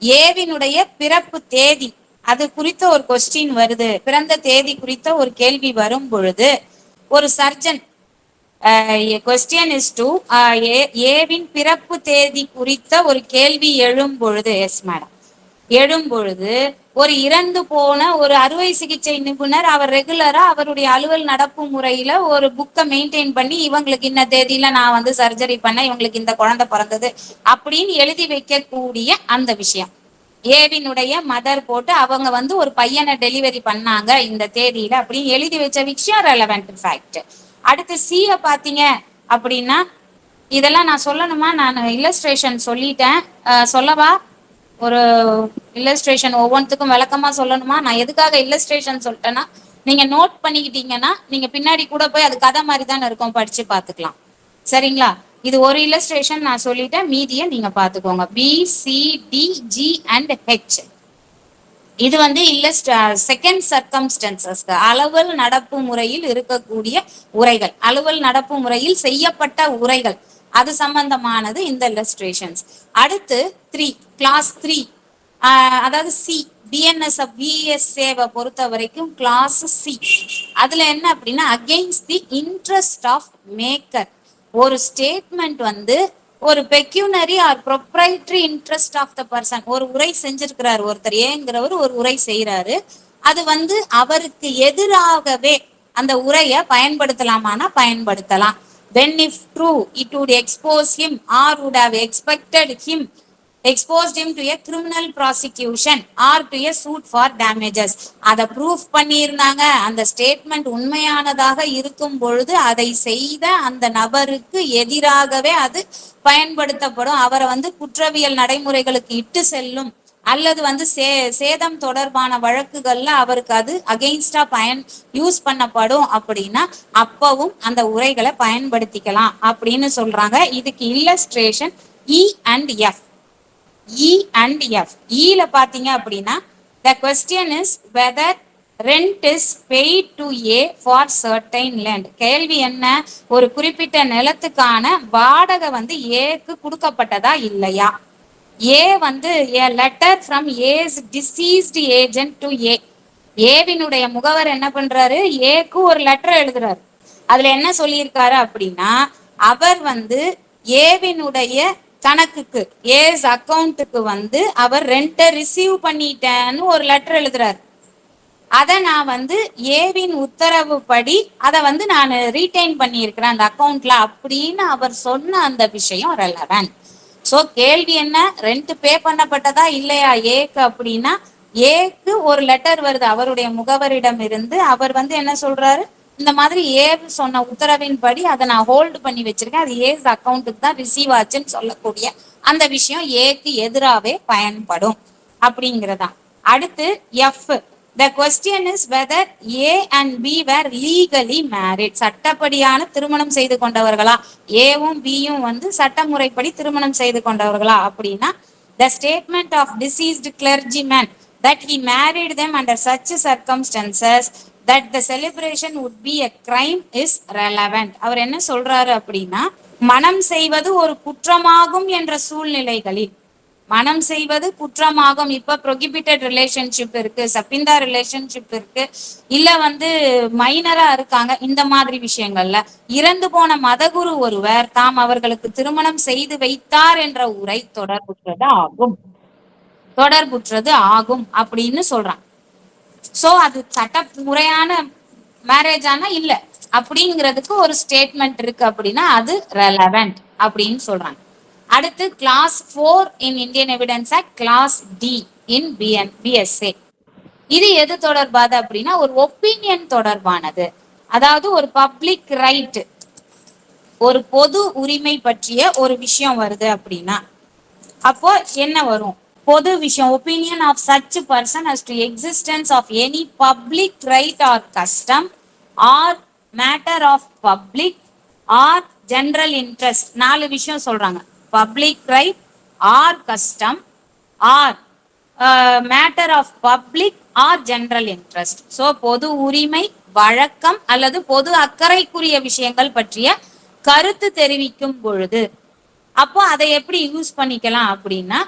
ஏவினுடைய பிறப்பு தேதி அது குறித்த ஒரு கொஸ்டின் வருது, பிறந்த தேதி குறித்த ஒரு கேள்வி வரும் பொழுது ஒரு சர்ஜன் கொஸ்டின் இஸ் டு ஏவின் பிறப்பு தேதி குறித்த ஒரு கேள்வி எழும் பொழுது, எஸ் மேடம், எழும் பொழுது ஒரு இறந்து போன ஒரு அறுவை சிகிச்சை நிபுணர் அவர் ரெகுலரா அவருடைய அலுவல் நடப்பு முறையில ஒரு புக்கை மெயின்டைன் பண்ணி இவங்களுக்கு இந்த தேதியில நான் வந்து சர்ஜரி பண்ண, இவங்களுக்கு இந்த குழந்தை பிறந்தது அப்படின்னு எழுதி வைக்கக்கூடிய அந்த விஷயம். ஏவினுடைய மதர் போட்டு அவங்க வந்து ஒரு பையனை டெலிவரி பண்ணாங்க இந்த தேதியில அப்படின்னு எழுதி வச்ச விஷயம் ரெலவெண்ட் ஃபேக்ட். அடுத்து சியை பாத்தீங்க அப்படின்னா, இதெல்லாம் நான் சொல்லணுமா, நான் இல்லஸ்ட்ரேஷன் சொல்லிட்டேன், சொல்லவா? ஒரு இல்லஸ்ட்ரேஷன் ஒவ்வொன்றுக்கும் விளக்கமா சொல்லணுமா? நான் எதுக்காக இல்லஸ்ட்ரேஷன் சொல்லிட்டேன்னா, நீங்க நோட் பண்ணிக்கிட்டீங்கன்னா நீங்க பின்னாடி கூட போய் அது கதை மாதிரி தானே இருக்கும், படிச்சு பார்த்துக்கலாம். சரிங்களா? இது ஒரு இல்லஸ்ட்ரேஷன் நான் சொல்லிட்டேன், மீதியை நீங்க பார்த்துக்கோங்க. B, C, D, G and H. இது வந்து செகண்ட் சர்க்கம்ஸ்டன்சஸ், அலுவல் நடப்பு முறையில் இருக்கக்கூடிய உரைகள், அலுவல் நடப்பு முறையில் செய்யப்பட்ட உரைகள், அது சம்பந்தமானது இந்த இல்லஸ்ட்ரேஷன்ஸ். அடுத்து 3 கிளாஸ் 3, அதாவது சி, பிஎன்எஸ் பிஎஸ்ஏவை பொறுத்த வரைக்கும் கிளாஸ் சி. அதுல என்ன அப்படின்னா, against the interest of maker. ஒரு ஸ்டேட்மெண்ட் வந்து ஒரு pecuniary or proprietary interest of the person, ஒரு உரை செஞ்சிருக்கிறாரு ஒருத்தர், ஏங்கிறவர் ஒரு உரை செய்யறாரு, அது வந்து அவருக்கு எதிராகவே அந்த உரையை பயன்படுத்தலாமானா பயன்படுத்தலாம். When if true, it would expose him or would have exposed him to a criminal prosecution or to a suit for damages. அதை ப்ரூஃப் பண்ணியிருந்தாங்க, அந்த ஸ்டேட்மெண்ட் உண்மையானதாக இருக்கும் பொழுது அதை செய்த அந்த நபருக்கு எதிராகவே அது பயன்படுத்தப்படும், அவரை வந்து குற்றவியல் நடைமுறைகளுக்கு இட்டு செல்லும், அல்லது வந்து சேதம் தொடர்பான வழக்குகள்ல அவருக்கு அது அகெயின்ஸ்டா யூஸ் பண்ணப்படும் அப்படின்னா அப்பவும் அந்த உரைகளை பயன்படுத்திக்கலாம் அப்படின்னு சொல்றாங்க. இதுக்கு illustration E and F. E and F. இல பாத்தீங்க அப்படின்னா, the question is whether rent is paid to A for certain land. கேள்வி என்ன, ஒரு குறிப்பிட்ட நிலத்துக்கான வாடகை வந்து ஏக்கு கொடுக்கப்பட்டதா இல்லையா. ஏ வந்து a letter from A's deceased agent to A. ஏவினுடைய முகவர் என்ன பண்றாரு, ஏக்கு ஒரு லெட்டர் எழுதுறாரு. அதுல என்ன சொல்லியிருக்காரு அப்படின்னா, அவர் வந்து ஏவினுடைய கணக்குக்கு, ஏஸ் அக்கௌண்ட்டுக்கு வந்து அவர் ரெண்ட்டை ரிசீவ் பண்ணிட்டேன்னு ஒரு லெட்டர் எழுதுறாரு. அதை நான் வந்து ஏவின் உத்தரவு படி அதை வந்து நான் ரீடைன் பண்ணியிருக்கிறேன் அந்த அக்கௌண்ட்ல அப்படின்னு அவர் சொன்ன அந்த விஷயம் ரெலவென்ட். சோ கேள்வி என்ன, ரெண்ட் பே பண்ணப்பட்டதா இல்லையா ஏக்கு அப்படின்னா, ஏக்கு ஒரு லெட்டர் வருது அவருடைய முகவரிடம் இருந்து, அவர் வந்து என்ன சொல்றாரு, இந்த மாதிரி ஏன்னு சொன்ன உத்தரவின்படி அதை நான் ஹோல்டு பண்ணி வச்சிருக்கேன், அது ஏஸ் அக்கௌண்ட்டுக்கு தான் ரிசீவ் ஆச்சுன்னு சொல்லக்கூடிய அந்த விஷயம் ஏக்கு எதிராகவே பயன்படும் அப்படிங்கிறதா. அடுத்து F, the question is whether A and B were legally married, சட்டப்படியான திருமணம் செய்து கொண்டவர்களா, ஏவும் பியும் வந்து சட்டமுறைப்படி திருமணம் செய்து கொண்டவர்களா அப்படின்னா, the statement of deceased clergyman that he married them under such circumstances that the celebration would be a crime is relevant. அவர் என்ன சொல்றாரு அப்படின்னா, மனம் செய்வது ஒரு குற்றமாகும் என்ற சூழ்நிலைகளில், மனம் செய்வது குற்றமாகும், இப்ப ப்ரொகிபிட்டட் ரிலேஷன்ஷிப் இருக்கு, சப்பிந்தா ரிலேஷன்ஷிப் இருக்கு, இல்ல வந்து மைனரா இருக்காங்க, இந்த மாதிரி விஷயங்கள்ல இறந்து போன மதகுரு ஒருவர் தாம் அவர்களுக்கு திருமணம் செய்து வைத்தார் என்ற உரை தொடர்புற்றது ஆகும் அப்படின்னு சொல்றான். சோ அது சட்ட முறையான மேரேஜ் ஆனா இல்ல அப்படிங்கிறதுக்கு ஒரு ஸ்டேட்மெண்ட் இருக்கு அப்படின்னா அது ரெலவெண்ட் அப்படின்னு சொல்றாங்க. அடுத்து clause 4 in Indian evidence act, clause D in BSA. இது எது தொடர்பாது அப்படின்னா ஒரு ஒப்பீனியன் தொடர்பானது. அதாவது ஒரு பப்ளிக் ரைட், ஒரு பொது உரிமை பற்றிய ஒரு விஷயம் வருது அப்படின்னா அப்போ என்ன வரும், பொது விஷயம், opinion of such person as to existence of any public right or custom or matter of public or general interest. 4 விஷயம் சொல்றாங்க, public right or custom or matter of public or general interest. So பொது உரிமை, வழக்கம் அல்லது பொது அக்கறைக்குரிய விஷயங்கள் பற்றிய கருத்து தெரிவிக்கும் பொழுது அப்போ அதை எப்படி யூஸ் பண்ணிக்கலாம் அப்படின்னா,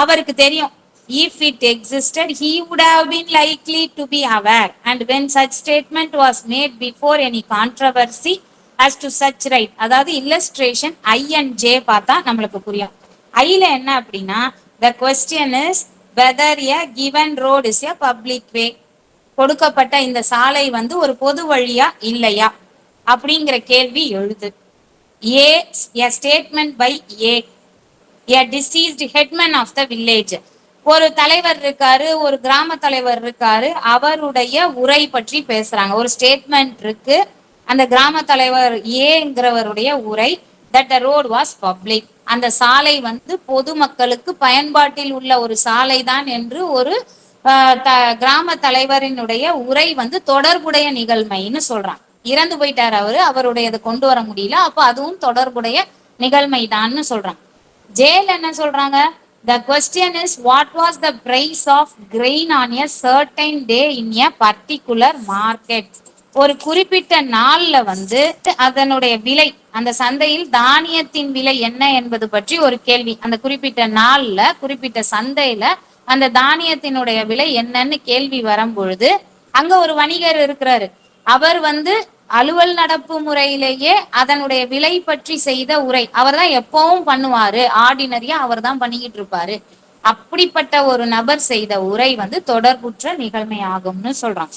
அவருக்கு தெரியும், if it existed he would have been likely to be aware and when such statement was made before any controversy as to such right. அதாவது illustration I and J பார்த்தா நம்மளுக்கு புரியும். ஐல என்ன அப்படின்னா, the question is whether a given road is a public way, கொடுக்கப்பட்ட இந்த சாலை வந்து ஒரு பொது வழியா இல்லையா அப்படிங்கிற கேள்வி எழுது. A statement by A deceased headman of the village. ஒரு தலைவர் இருக்காரு, ஒரு கிராம தலைவர் இருக்காரு, அவருடைய உரை பற்றி பேசுறாங்க. ஒரு ஸ்டேட்மெண்ட் இருக்கு, அந்த கிராம தலைவர் ஏங்கிறவருடைய உரை, that the road was public, அந்த சாலை வந்து பொதுமக்களுக்கு பயன்பாட்டில் உள்ள ஒரு சாலை தான் என்று ஒரு கிராம தலைவரினுடைய உரை வந்து தொடர்புடைய நிகழ்மைன்னு சொல்றாங்க. இறந்து போயிட்டார் அவரு, அவருடையதை கொண்டு வர முடியல, அப்ப அதுவும் தொடர்புடைய நிகழ்மைதான்னு சொல்றாங்க. ஜேல் என்ன சொல்றாங்க, the question is what was the price of grain on a certain day in a particular market. ஒரு குறிப்பிட்ட நாள்ல வந்து அதனுடைய விலை, அந்த சந்தையில் தானியத்தின் விலை என்ன என்பது பற்றி ஒரு கேள்வி. அந்த குறிப்பிட்ட நாள்ல குறிப்பிட்ட சந்தையில அந்த தானியத்தினுடைய விலை என்னன்னு கேள்வி வரும் பொழுது அங்க ஒரு வணிகர் இருக்கிறாரு, அவர் வந்து அலுவல் நடப்பு முறையிலேயே அதனுடைய விலை பற்றி செய்த உரை அவர் தான் எப்பவும் பண்ணுவாரு, ஆர்டினரியா அவர் தான் பண்ணிக்கிட்டு இருப்பாரு, அப்படிப்பட்ட ஒரு நபர் செய்த உரை வந்து தொடர்புற்ற நிகழ்மை ஆகும்னு சொல்றாங்க.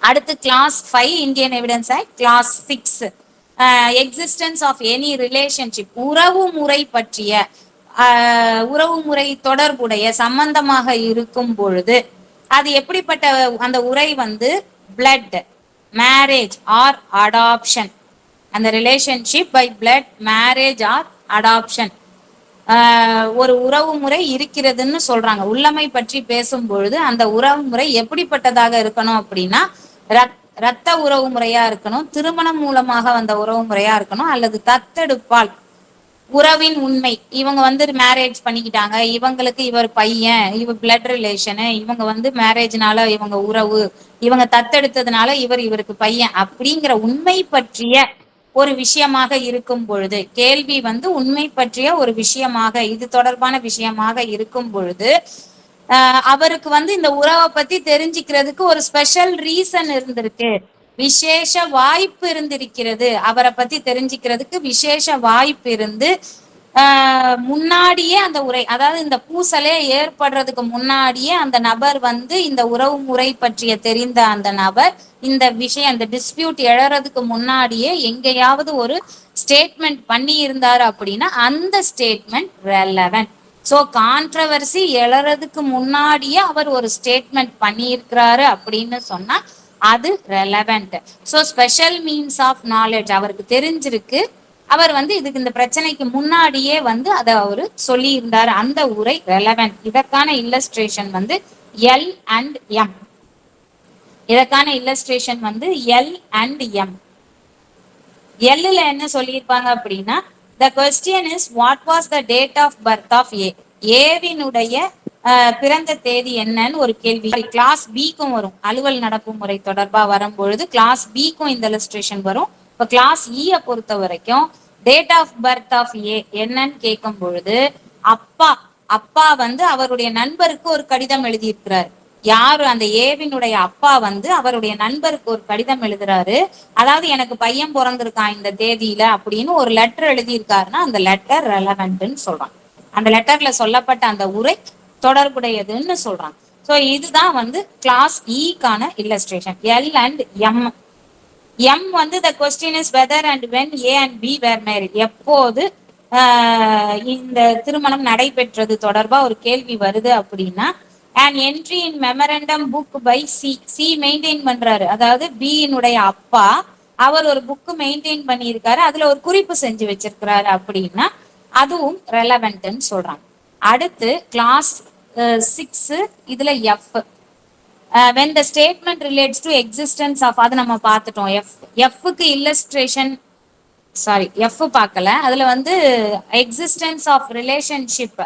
அடுத்து clause 5 Indian evidence act, clause 6 existence of any relationship, உறவு முறை பற்றிய உறவு முறை தொடர்புடைய சம்பந்தமாக இருக்கும் பொழுது அது எப்படிப்பட்ட அந்த உரை வந்து பிளட், மேரேஜ் ஆர் அடாப்ஷன், அந்த relationship by blood, marriage or adoption, ஒரு உறவு முறை இருக்கிறதுன்னு சொல்றாங்க. உள்ளமை பற்றி பேசும் பொழுது அந்த உறவு முறை எப்படிப்பட்டதாக இருக்கணும் அப்படின்னா, ரத்த உறவு முறையா இருக்கணும், திருமணம் மூலமாக வந்த உறவு முறையா இருக்கணும், அல்லது தத்தெடுப்பால் உறவின் உண்மை, இவங்க வந்து மேரேஜ் பண்ணிக்கிட்டாங்க, இவங்களுக்கு இவர் பையன், இவர் பிளட் ரிலேஷனு, இவங்க வந்து மேரேஜ்னால இவங்க உறவு, இவங்க தத்தெடுத்ததுனால இவருக்கு பையன், அப்படிங்கிற உண்மை பற்றிய ஒரு விஷயமாக இருக்கும் பொழுது, கேள்வி வந்து உண்மை பற்றிய ஒரு விஷயமாக, இது தொடர்பான விஷயமாக இருக்கும் பொழுது அவருக்கு வந்து இந்த உறவை பத்தி தெரிஞ்சுக்கிறதுக்கு ஒரு ஸ்பெஷல் ரீசன் இருந்திருக்கு, விசேஷ வாய்ப்பு இருந்திருக்கிறது, அவரை பத்தி தெரிஞ்சுக்கிறதுக்கு விசேஷ வாய்ப்பு இருந்து முன்னாடியே அந்த உரை, அதாவது இந்த பூசலே ஏற்படுறதுக்கு முன்னாடியே அந்த நபர் வந்து இந்த உறவு முறை பற்றிய தெரிந்த அந்த நபர் இந்த விஷயம், அந்த டிஸ்பியூட் எழறதுக்கு முன்னாடியே எங்கேயாவது ஒரு ஸ்டேட்மெண்ட் பண்ணி இருந்தாரு அப்படின்னா அந்த ஸ்டேட்மெண்ட் ரெலவென்ட். ஸோ கான்ட்ரவர்சி எழறதுக்கு முன்னாடியே அவர் ஒரு ஸ்டேட்மெண்ட் பண்ணியிருக்கிறாரு அப்படின்னு சொன்னா அது relevant. So special means of knowledge அவருக்கு தெரிஞ்சிருக்கு, அவர் வந்து இதுக்கு இந்த பிரச்சனைக்கு முன்னாடியே வந்து அதை அவரு சொல்லி இருந்தாரு, அந்த உரை ரெலவெண்ட். இதற்கான இல்லஸ்ட்ரேஷன் வந்து எல் அண்ட் எம். இதற்கான இல்லஸ்ட்ரேஷன் வந்து எல் அண்ட் எம். எல்லுல என்ன சொல்லியிருப்பாங்க அப்படின்னா, the question is what was the date of birth of A. ஏவினுடைய பிறந்த தேதி என்னன்னு ஒரு கேள்வி. கிளாஸ் பிக்கும் வரும், அலுவல் நடப்பு முறை தொடர்பா வரும்பொழுது கிளாஸ் பிக்கும் இந்த இல்லஸ்ட்ரேஷன் வரும். இப்ப கிளாஸ் இ பொறுத்த வரைக்கும் டேட் ஆஃப் பர்த் ஆஃப் ஏ என்னன்னு கேட்கும் பொழுது அப்பா அப்பா வந்து அவருடைய நண்பருக்கு ஒரு கடிதம் எழுதியிருக்கிறார். யாரு? அந்த ஏவினுடைய அப்பா வந்து அவருடைய நண்பருக்கு ஒரு கடிதம் எழுதுறாரு. அதாவது எனக்கு பையன் பிறந்திருக்கான் இந்த தேதியில அப்படின்னு ஒரு லெட்டர் எழுதியிருக்காருன்னா அந்த லெட்டர் ரெலவெண்ட்னு சொல்றான். அந்த லெட்டர்ல சொல்லப்பட்ட அந்த உரை தொடர்புடையதுன்னு சொல்றான். சோ இதுதான் வந்து கிளாஸ் ஈக்கான illustration L and M. M வந்து the question is whether and when A and B were married. எப்போது இந்த திருமணம் நடைபெற்றது தொடர்பா ஒரு கேள்வி வருது அப்படின்னா, an entry in memorandum book by C. C maintain பண்றாரு, அதாவது B னுடைய அப்பா அவர் ஒரு புக் மெயின்டைன் பண்ணியிருக்காரு, அதுல ஒரு குறிப்பு செஞ்சு வச்சிருக்கிறாரு அப்படின்னா அதுவும் ரெலவெண்ட்னு சொல்றாங்க. அடுத்து கிளாஸ் 6 இதுல F. when the statement relates to existence of, அது நம்ம பார்த்துட்டோம். Fக்கு இல்லஸ்ட்ரேஷன் F பார்க்கல, அதுல வந்து எக்ஸிஸ்டன்ஸ் ஆஃப் ரிலேஷன்ஷிப்.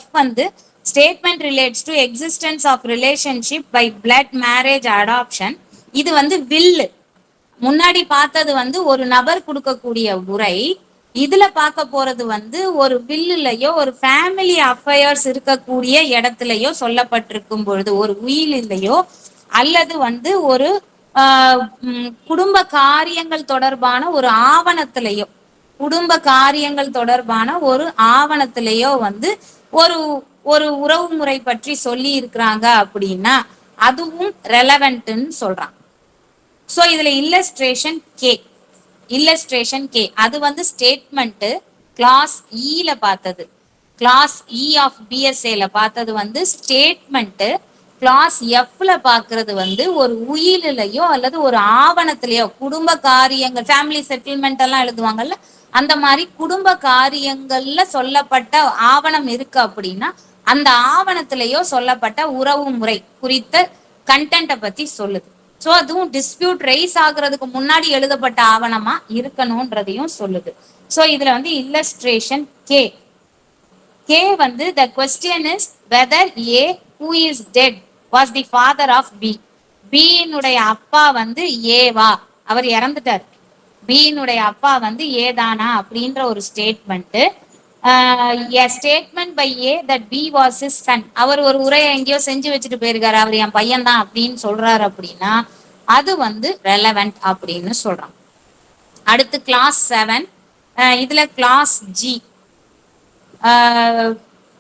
F வந்து statement relates to existence of relationship by blood marriage adoption. இது வந்து வில். முன்னாடி பார்த்தது வந்து ஒரு நபர் கொடுக்கக்கூடிய உரை, இதுல பார்க்க போறது வந்து ஒரு வில்லுலயோ ஒரு ஃபேமிலி அஃபேர்ஸ் இருக்கக்கூடிய இடத்துலயோ சொல்லப்பட்டிருக்கும் பொழுது, ஒரு உயிலிலையோ அல்லது வந்து ஒரு குடும்ப காரியங்கள் தொடர்பான ஒரு ஆவணத்திலேயோ, குடும்ப காரியங்கள் தொடர்பான ஒரு ஆவணத்திலேயோ வந்து ஒரு ஒரு உறவு முறை பற்றி சொல்லி இருக்கிறாங்க அப்படின்னா அதுவும் ரெலவெண்ட்னு சொல்றான். சோ இதுல இல்லஸ்ட்ரேஷன் கே அது வந்து ஸ்டேட்மெண்ட் கிளாஸ் ல பார்த்தது. கிளாஸ் இ ஆஃப் பிஎஸ்ஏல பார்த்தது வந்து ஸ்டேட்மெண்ட். கிளாஸ் எஃப்ல பாக்குறது வந்து ஒரு உயிலையோ அல்லது ஒரு ஆவணத்திலேயோ குடும்ப காரியங்கள், ஃபேமிலி செட்டில்மெண்ட் எல்லாம் எழுதுவாங்கல்ல, அந்த மாதிரி குடும்ப காரியங்கள்ல சொல்லப்பட்ட ஆவணம் இருக்கு அப்படின்னா அந்த ஆவணத்திலேயோ சொல்லப்பட்ட உறவு முறை குறித்த கண்டென்ட்டை பத்தி சொல்லுது. சோ அதுவும் டிஸ்பியூட் ரைஸ் ஆகுறதுக்கு முன்னாடி எழுதப்பட்ட ஆவணமா இருக்கணும்ன்றதையும் சொல்லுது. சோ இதுல வந்து இல்லஸ்ட்ரேஷன் கே வந்து the question is whether A who is dead was the father of B. B னுடைய அப்பா வந்து ஏவா, அவர் இறந்துட்டார், B னுடைய அப்பா வந்து ஏதானா அப்படின்ற ஒரு statement. a statement by A that B was his son. அவர் ஒரு உரையை எங்கேயோ செஞ்சு வச்சுட்டு போயிருக்காரு, அவர் என் பையன் தான் அப்படின்னு சொல்றாரு அப்படின்னா அது வந்து ரெலவெண்ட் அப்படின்னு சொல்றான். அடுத்து கிளாஸ் 7 இதுல கிளாஸ் ஜி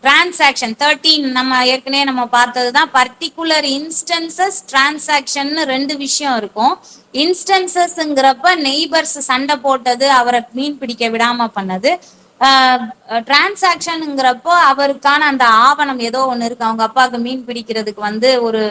டிரான்சாக்ஷன் 13 நம்ம ஏற்கனவே நம்ம பார்த்ததுதான். பர்டிகுலர் இன்ஸ்டன்சஸ் டிரான்சாக்ஷன் ரெண்டு விஷயம் இருக்கும். இன்ஸ்டன்சஸ்ங்கிறப்ப நெய்பர்ஸ் சண்டை போட்டது, அவரை மீன் பிடிக்க விடாம பண்ணது. டிரான்சாக்ஷனுங்கிறப்போ அவருக்கான அந்த ஆவணம் ஏதோ ஒண்ணு இருக்கு, அவங்க அப்பாவுக்கு மீன் பிடிக்கிறதுக்கு வந்து ஒரு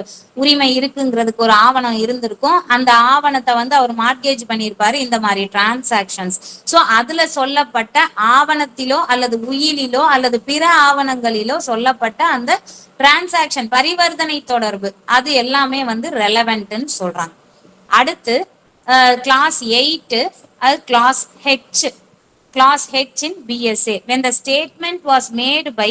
உரிமை இருக்குங்கிறதுக்கு ஒரு ஆவணம் இருந்திருக்கும், அந்த ஆவணத்தை வந்து அவர் மார்க்கேஜ் பண்ணியிருப்பாரு. இந்த மாதிரி டிரான்சாக்ஷன்ஸ். சோ அதுல சொல்லப்பட்ட ஆவணத்திலோ அல்லது உயிலிலோ அல்லது பிற ஆவணங்களிலோ சொல்லப்பட்ட அந்த டிரான்சாக்ஷன் பரிவர்த்தனை தொடர்பு அது எல்லாமே வந்து ரெலவெண்ட்னு சொல்றாங்க. அடுத்து கிளாஸ் 8 அது clause H. Class H in BSA. When the statement was made by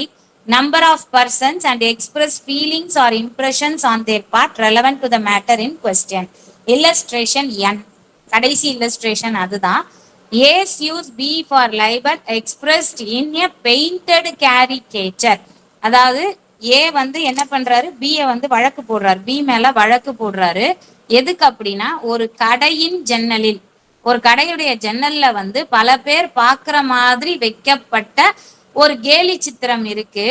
number of persons and express feelings or impressions on their part relevant to the matter in question. Illustration N. கடைசி illustration அதுதான். A's use B for libel expressed in a painted caricature. அதாவது A வந்து என்ன பண்றாரு, B வந்து வழக்கு போடுறாரு, B மேல வழக்கு போடுறாரு. எதுக்கு அப்படின்னா ஒரு கடையின் ஜன்னலில், ஒரு கடையுடைய ஜன்னல்ல வந்து பல பேர் பாக்குற மாதிரி வைக்கப்பட்ட ஒரு கேலி சித்திரம் இருக்கு.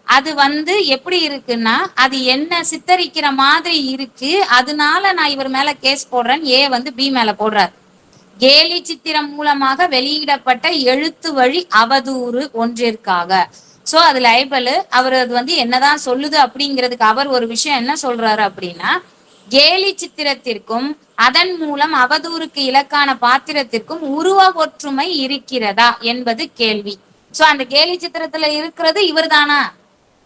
அது வந்து எப்படி இருக்குன்னா அது என்ன சித்தரிக்கிற மாதிரி இருக்கு, அதனால நான் இவர் மேல கேஸ் போடுறேன் ஏ வந்து பி மேல போடுறாரு. கேலி சித்திரம் மூலமாக வெளியிடப்பட்ட எழுத்து வழி அவதூறு ஒன்றிற்காக. சோ அது லைபல். அவர் அது வந்து என்னதான் சொல்லுது அப்படிங்கிறதுக்கு அவர் ஒரு விஷயம் என்ன சொல்றாரு அப்படின்னா, கேலி சித்திரத்திற்கும் அதன் மூலம் அவதூறுக்கு இலக்கான பாத்திரத்திற்கும் உருவ ஒற்றுமை இருக்கிறதா என்பது கேள்வி. சோ அந்த கேலி சித்திரத்துல இருக்கிறது இவர் தானா?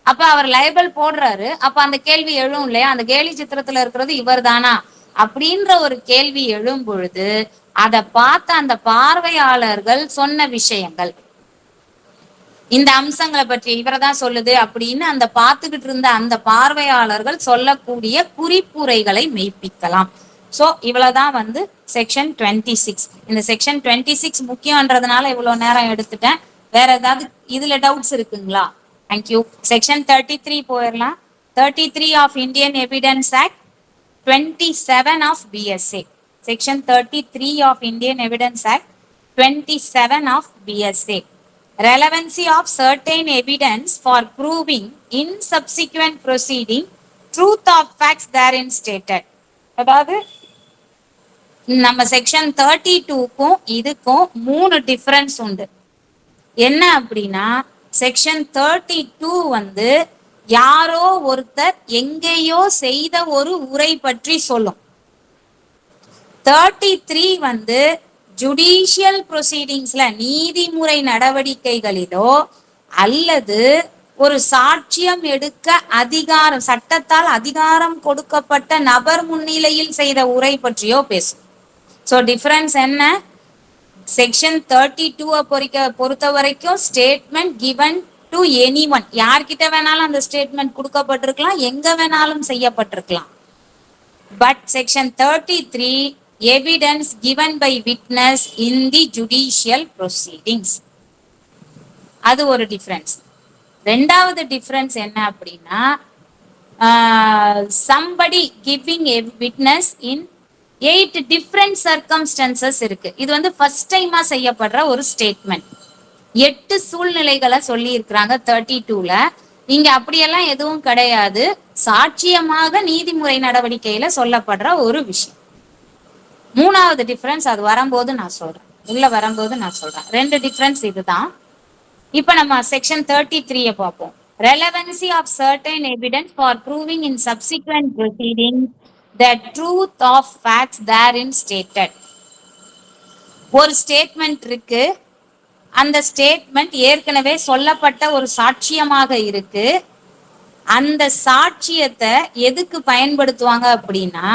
அப்ப அவர் லைபிள் போடுறாரு. அப்ப அந்த கேள்வி எழும் இல்லையா, அந்த கேலி சித்திரத்துல இருக்கிறது இவர் தானா அப்படின்ற ஒரு கேள்வி எழும் பொழுது அதை பார்த்த அந்த பார்வையாளர்கள் சொன்ன விஷயங்கள், இந்த அம்சங்களை பற்றி இவரதான் சொல்லுது அப்படின்னு அந்த பார்த்துக்கிட்டு இருந்த அந்த பார்வையாளர்கள் சொல்லக்கூடிய குறிப்புரைகளை மெய்ப்பிக்கலாம். சோ இவ்வளவுதான் வந்து செக்ஷன் 26. இந்த செக்ஷன் 26 முக்கியம்ன்றதுனால இவ்வளவு நேரம் எடுத்துட்டேன். வேற ஏதாவது இதுல டவுட்ஸ் இருக்குங்களா? தேங்க்யூ. செக்ஷன் 33 போயிடலாம். 33 of Indian evidence act, 27 of BSA. Section 33 of Indian evidence act, 27 of BSA. Relevancy of certain evidence for proving in subsequent proceeding truth of facts therein stated. அதாவது நம்ம செக்ஷன் 32க்கும் இதுக்கும் 3 difference உண்டு. என்ன அப்படின்னா, section 32 வந்து யாரோ ஒருத்தர் எங்கேயோ செய்த ஒரு உரை பற்றி சொல்லும். 33 வந்து ஜுடிஷியல் ப்ரொசீடிங்ஸ்ல நீதிமுறை நடவடிக்கைகளிலோ அல்லது ஒரு சாட்சியம் எடுக்க அதிகாரம், சட்டத்தால் அதிகாரம் கொடுக்கப்பட்ட நபர் முன்னிலையில் செய்த உரை பற்றியோ பேசும். சோ டிஃபரன்ஸ் என்ன? செக்ஷன் 32 பொறுத்த வரைக்கும் ஸ்டேட்மெண்ட் கிவன் டு எனிஒன், யார்கிட்ட வேணாலும் அந்த ஸ்டேட்மெண்ட் கொடுக்கப்பட்டிருக்கலாம், எங்க வேணாலும் செய்யப்பட்டிருக்கலாம். But section 33 evidence given by witness in the judicial proceedings. அது ஒரு டிஃபரன்ஸ். ரெண்டாவது டிஃபரன்ஸ் என்ன அப்படின்னா, somebody giving a witness in 8 different circumstances இருக்கு. இது வந்து ஃபர்ஸ்ட் டைமா செய்யப்படுற ஒரு ஸ்டேட்மெண்ட். 8 சூழ்நிலைகளை சொல்லி இருக்கிறாங்க 32ல. இங்க அப்படியெல்லாம் எதுவும் கிடையாது. சாட்சியமாக நீதிமுறை நடவடிக்கையில சொல்லப்படுற ஒரு விஷயம். மூணாவது டிஃபரன்ஸ் அது வரும்போது நான் சொல்றேன், உள்ள வரும்போது நான் சொல்றேன். 2 டிஃபரன்ஸ் இதுதான். இப்ப நம்ம செக்ஷன் 33 பார்ப்போம். Relevancy of certain evidence for proving in subsequent proceedings the truth of facts therein stated. ஒரு ஸ்டேட்மெண்ட் இருக்கு, அந்த ஸ்டேட்மெண்ட் ஏற்கனவே சொல்லப்பட்ட ஒரு சாட்சியமாக இருக்கு. அந்த சாட்சியத்தை எதுக்கு பயன்படுத்துவாங்க அப்படின்னா,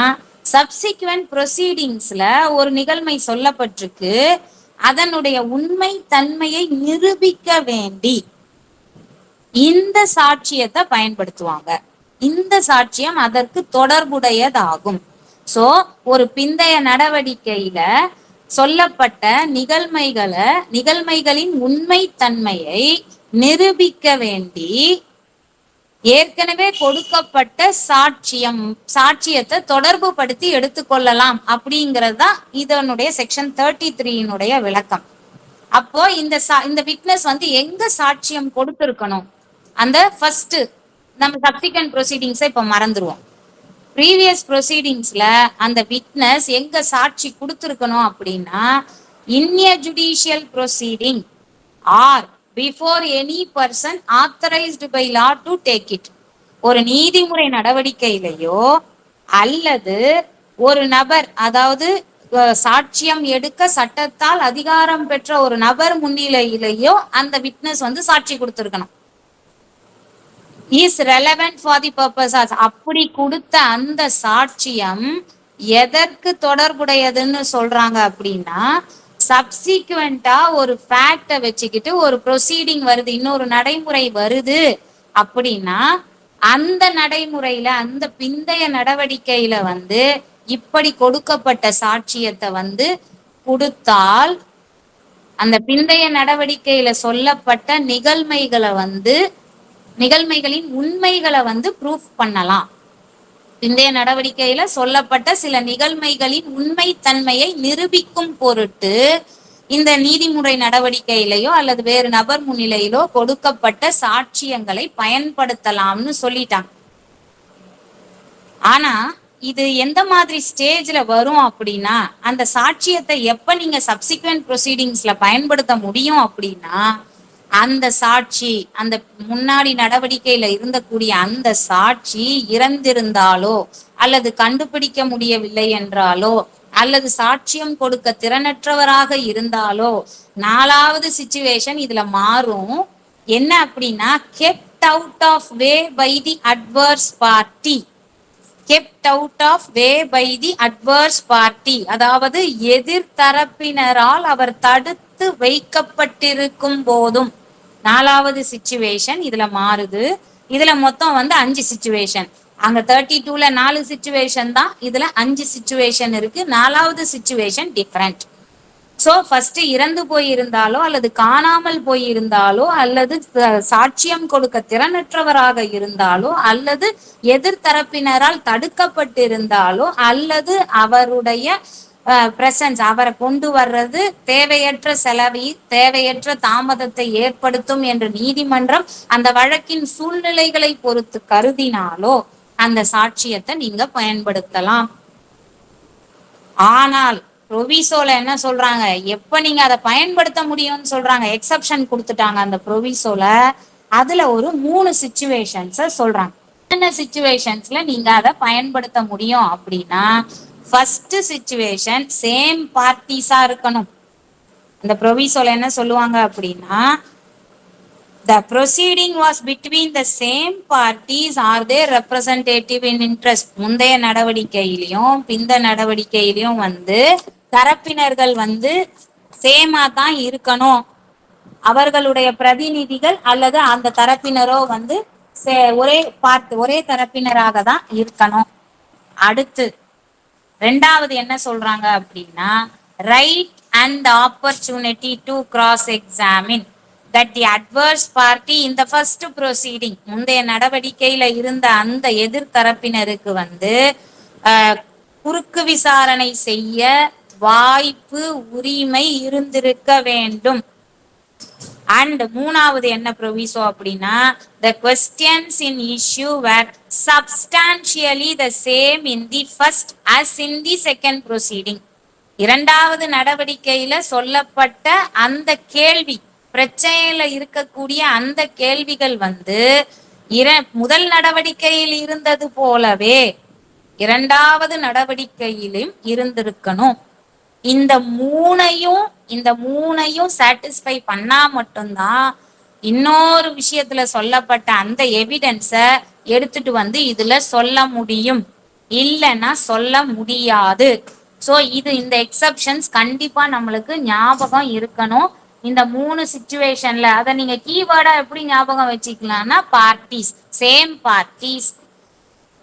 சப்சிக்வெண்ட் ப்ரொசீடிங்ஸ்ல ஒரு நிகழ்மை சொல்லப்பட்டிருக்கு, அதனுடைய உண்மை தன்மையை நிரூபிக்க வேண்டி இந்த சாட்சியத்தை பயன்படுத்துவாங்க. இந்த சாட்சியம் அதற்கு தொடர்புடையதாகும். சோ ஒரு பிந்தைய நடவடிக்கையில சொல்லப்பட்ட நிகழ்மைகளின் உண்மை தன்மையை நிரூபிக்க வேண்டி ஏற்கனவே கொடுக்கப்பட்ட சாட்சியத்தை தொடர்பு படுத்தி எடுத்துக்கொள்ளலாம் அப்படிங்கிறது தான் இதனுடைய செக்ஷன் 33 விளக்கம். அப்போ இந்த விட்னஸ் வந்து எங்க சாட்சியம் கொடுத்திருக்கணும், அந்த ஃபர்ஸ்ட் நம்ம சப்சிக்வெண்ட் ப்ரொசீடிங்ஸை இப்ப மறந்துருவோம். ப்ரீவியஸ் ப்ரொசீடிங்ஸ்ல அந்த விட்னஸ் எங்க சாட்சி கொடுத்திருக்கணும் அப்படின்னா, in a judicial proceeding or before any person authorized by law to take it. ஒரு நீதிமுறை நடவடிக்கையிலையோ அல்லது ஒரு நபர், அதாவது சாட்சியம் எடுக்க சட்டத்தால் அதிகாரம் பெற்ற ஒரு நபர் முன்னிலையிலேயோ அந்த விட்னஸ் வந்து சாட்சி கொடுத்திருக்கணும். Is relevant for the purpose. அப்படி கொடுத்த அந்த சாட்சியம் எதற்கு தொடர்புடையதுன்னு சொல்றாங்க அப்படின்னா, சப்சிக்வெண்டா ஒரு ஃபேக்டை வச்சுக்கிட்டு ஒரு ப்ரொசீடிங் வருது, இன்னொரு நடைமுறை வருது அப்படின்னா, அந்த நடைமுறையில அந்த பிந்தைய நடவடிக்கையில வந்து இப்படி கொடுக்கப்பட்ட சாட்சியத்தை வந்து கொடுத்தால் அந்த பிந்தைய நடவடிக்கையில சொல்லப்பட்ட நிகழ்மைகளின் உண்மைகளை வந்து ப்ரூஃப் பண்ணலாம். பிந்தைய நடவடிக்கையில சொல்லப்பட்ட சில நிகழ்மைகளின் உண்மை தன்மையை நிரூபிக்கும் பொருட்டு இந்த நீதிமுறை நடவடிக்கையிலையோ அல்லது வேறு நபர் முன்னிலையிலோ கொடுக்கப்பட்ட சாட்சியங்களை பயன்படுத்தலாம்னு சொல்லிட்டாங்க. ஆனா இது எந்த மாதிரி ஸ்டேஜ்ல வரும் அப்படின்னா, அந்த சாட்சியத்தை எப்ப நீங்க சப்சிக்வெண்ட் ப்ரொசீடிங்ஸ்ல பயன்படுத்த முடியும் அப்படின்னா, அந்த சாட்சி, அந்த முன்னாடி நடவடிக்கையில இருந்தக்கூடிய அந்த சாட்சி இறந்திருந்தாலோ அல்லது கண்டுபிடிக்க முடியவில்லை என்றாலோ அல்லது சாட்சியம் கொடுக்க திறனற்றவராக இருந்தாலோ 4வது சிச்சுவேஷன் இதுல மாறும். என்ன அப்படின்னா, kept out of way by the adverse party. kept out of way by the adverse party, அதாவது எதிர்த்தரப்பினரால் அவர் தடுத்து வைக்கப்பட்டிருக்கும் போதும் 4வது சிச்சுவேஷன் இதுல மாறுது. இதுல மொத்தம் 5 சிச்சுவேஷன். அங்க 32ல 4 சிச்சுவேஷன் தான், இதுல 5 சிச்சுவேஷன் இருக்கு. 4வது சிச்சுவேஷன் டிஃபரண்ட். சோ ஃபர்ஸ்ட் இறந்து போயிருந்தாலோ அல்லது காணாமல் போயிருந்தாலோ அல்லது சாட்சியம் கொடுக்க திறனற்றவராக இருந்தாலோ அல்லது எதிர்த்தரப்பினரால் தடுக்கப்பட்டிருந்தாலோ அல்லது அவருடைய பிரசன்ஸ், அவரை கொண்டு வர்றது தேவையற்ற செலவை, தேவையற்ற தாமதத்தை ஏற்படுத்தும் என்று நீதிமன்றம் அந்த வழக்கின் சூழ்நிலைகளை பொறுத்து கருதினாலோ அந்த சாட்சியத்தை நீங்க பயன்படுத்தலாம். ஆனால் ப்ரொவிசோல என்ன சொல்றாங்க, எப்ப நீங்க அதை பயன்படுத்த முடியும்னு சொல்றாங்க, எக்ஸப்ஷன் கொடுத்துட்டாங்க அந்த ப்ரொவிசோல. அதுல ஒரு 3 சிச்சுவேஷன்ஸ சொல்றாங்க. என்ன சிச்சுவேஷன்ஸ்ல நீங்க அதை பயன்படுத்த முடியும் அப்படின்னா, ஃபர்ஸ்ட் சிச்சுவேஷன் சேம் பார்ட்டிஸா இருக்கணும். இந்த ப்ரொவிசோல என்ன சொல்லுவாங்க அப்படின்னா, the proceeding was between the same parties or their representative in interest. முந்தைய நடவடிக்கையிலையும் பிந்த நடவடிக்கையிலையும் தரப்பினர்கள் சேமா தான் இருக்கணும். அவர்களுடைய பிரதிநிதிகள் அல்லது அந்த தரப்பினரோ ஒரே தரப்பினராக தான் இருக்கணும். அடுத்து 2வது என்ன சொல்றாங்க அப்படின்னா, right and opportunity to cross examine that the adverse party in the first proceeding, முந்தைய நடவடிக்கையில இருந்த அந்த எதிர்த்தரப்பினருக்கு குறுக்கு விசாரணை செய்ய வாய்ப்பு, உரிமை இருந்திருக்க வேண்டும். அண்ட் 3வது என்ன ப்ரொவிசோ அப்படின்னா, the questions in issue were substantially the same in the first as in the second proceeding. 2வது நடவடிக்கையில சொல்லப்பட்ட அந்த கேள்வி, பிரச்சனையில இருக்கக்கூடிய அந்த கேள்விகள் முதல் நடவடிக்கையில் இருந்தது போலவே 2வது நடவடிக்கையிலும் இருந்திருக்கணும். இந்த மூணையும் சாட்டிஸ்ஃபை பண்ணா மட்டும்தான் இன்னொரு விஷயத்துல சொல்லப்பட்ட அந்த எவிடன்ஸ எடுத்துட்டு இதுல சொல்ல முடியும், இல்லைன்னா சொல்ல முடியாது. சோ இந்த எக்ஸப்ஷன்ஸ் கண்டிப்பா நம்மளுக்கு ஞாபகம் இருக்கணும். இந்த 3 சிச்சுவேஷன்ல அதை நீங்க கீவேர்டா எப்படி ஞாபகம் வச்சுக்கலாம்னா, parties, same parties,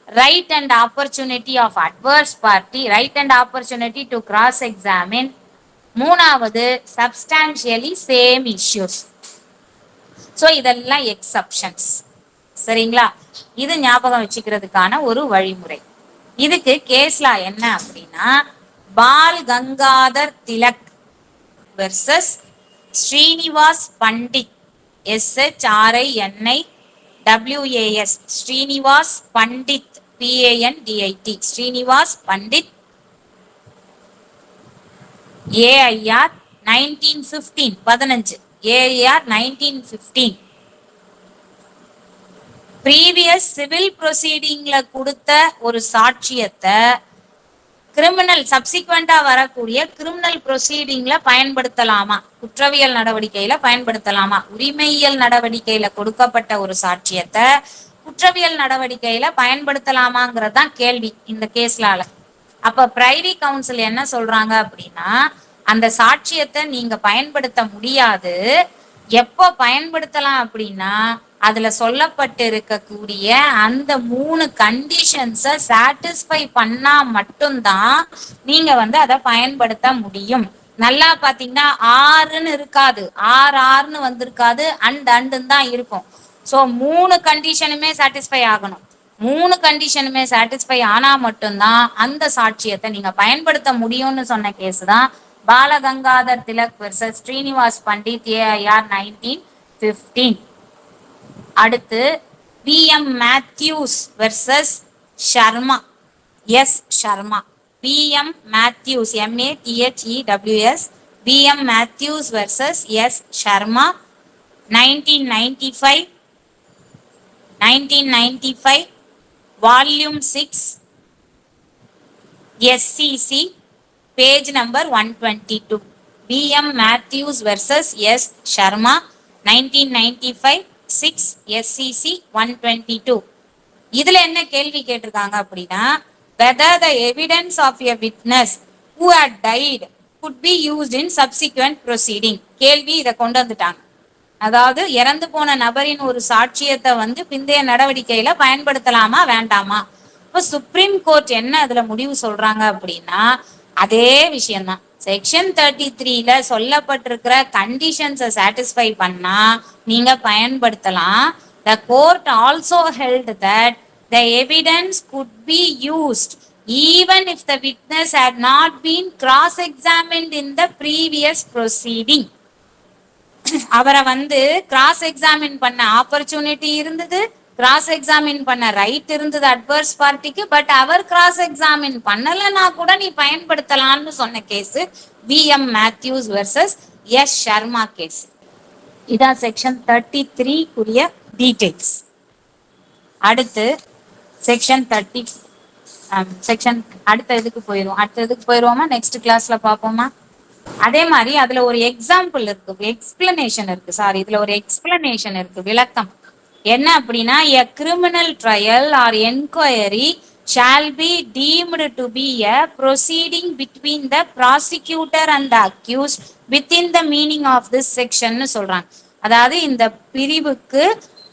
right and opportunity of adverse party, right and opportunity to cross examine, 3வது சப்ஸ்டான்ஷியலி சேம் இஷ்யூஸ். ஸோ இதெல்லாம் எக்ஸப்ஷன்ஸ். சரிங்களா? இது ஞாபகம் வச்சுக்கிறதுக்கான ஒரு வழிமுறை. இதுக்கு கேஸ்லா என்ன அப்படின்னா, Bal Gangadhar Tilak versus Srinivas Pandit, SHRINIWAS, Shriniwas Pandit, PANDIT, Shriniwas Pandit, AIR 1915, AIR 1915. Previous civil ப்ரொசீடிங்ல கொடுத்த ஒரு சாட்சியத்தை கிரிமினல் சப்சிக்வெண்டா வரக்கூடிய கிரிமினல் ப்ரொசீடிங்ல பயன்படுத்தலாமா, குற்றவியல் நடவடிக்கையில பயன்படுத்தலாமா? உரிமையியல் நடவடிக்கையில கொடுக்கப்பட்ட ஒரு சாட்சியத்தை குற்றவியல் நடவடிக்கையில பயன்படுத்தலாமாங்கிறதுதான் கேள்வி இந்த கேஸ்லால. அப்ப பிரைவி கவுன்சில் என்ன சொல்றாங்க அப்படின்னா, அந்த சாட்சியத்தை நீங்க பயன்படுத்த முடியாது. எப்போ பயன்படுத்தலாம் அப்படின்னா, அதுல சொல்லப்பட்டு இருக்கக்கூடிய அந்த 3 கண்டிஷன்ஸை சாட்டிஸ்ஃபை பண்ணா மட்டும்தான் நீங்க அதை பயன்படுத்த முடியும். நல்லா பாத்தீங்கன்னா ஆறுன்னு இருக்காது, ஆறுன்னு வந்திருக்காது, அண்டுன்னு தான் இருக்கும். ஸோ 3 கண்டிஷனுமே சாட்டிஸ்ஃபை ஆகணும். 3 கண்டிஷனுமே சாட்டிஸ்ஃபை ஆனா மட்டும்தான் அந்த சாட்சியத்தை நீங்க பயன்படுத்த முடியும்னு சொன்ன கேஸ் தான் பாலகங்காதர் திலக் வெர்சஸ் ஸ்ரீனிவாஸ் பண்டிட், AIR 1915. அடுத்து PM Mathews versus Sharma, S Sharma, PM Mathews, MATHEWS, PM Mathews versus S Sharma, 1995 volume 6 SCC page number 122 BM Matthews versus S Sharma 1995 6 SCC 122. இதுல என்ன கேள்வி கேட்டிருக்காங்க அப்படின்னா, whether the evidence of a witness who had died could be used in subsequent proceeding. கேள்வி இதை கொண்டு வந்துட்டாங்க. அதாவது இறந்து போன நபரின் ஒரு சாட்சியத்தை வந்து பிந்தைய நடவடிக்கையில பயன்படுத்தலாமா வேண்டாமா. இப்போ சுப்ரீம் கோர்ட் என்ன அதுல முடிவு சொல்றாங்க அப்படின்னா, அதே விஷயம்தான். செக்ஷன் 33ல சொல்லப்பட்டிருக்கிற கண்டிஷன்ஸை சாட்டிஸ்ஃபை பண்ணா நீங்க பயன்படுத்தலாம். The court also held that the evidence could be used even if the witness had not been cross-examined in the previous proceeding. அவரை வந்து கிராஸ் எக்ஸாமின் பண்ண ஆப்பர்ச்சுனிட்டி இருந்தது, கிராஸ் எக்ஸாமின் பண்ண ரைட் இருந்தது அட்வர்ஸ் பார்ட்டிக்கு. பட் அவர் கிராஸ் எக்ஸாமின் பண்ணலன்னா கூட நீ பயன்படுத்தலாம்னு சொன்ன case BM Matthews versus S Sharma case. இதான் செக்ஷன் 33 உரிய டீடைல்ஸ். அடுத்து செக்ஷன் 30 செக்ஷன் அடுத்த இதுக்கு போயிருவோமா, நெக்ஸ்ட் கிளாஸ்ல பார்ப்போமா. அதே மாதிரி அதுல ஒரு எக்ஸாம்பிள் இருக்கு, எக்ஸ்பிளனேஷன் இருக்கு, இதுல ஒரு எக்ஸ்பிளனேஷன் இருக்கு, விளக்கம். என்ன அப்படின்னா, a criminal trial or enquiry shall be deemed to be a proceeding between the prosecutor and the accused within the meaning of this section சொல்றாங்க. அதாவது இந்த பிரிவுக்கு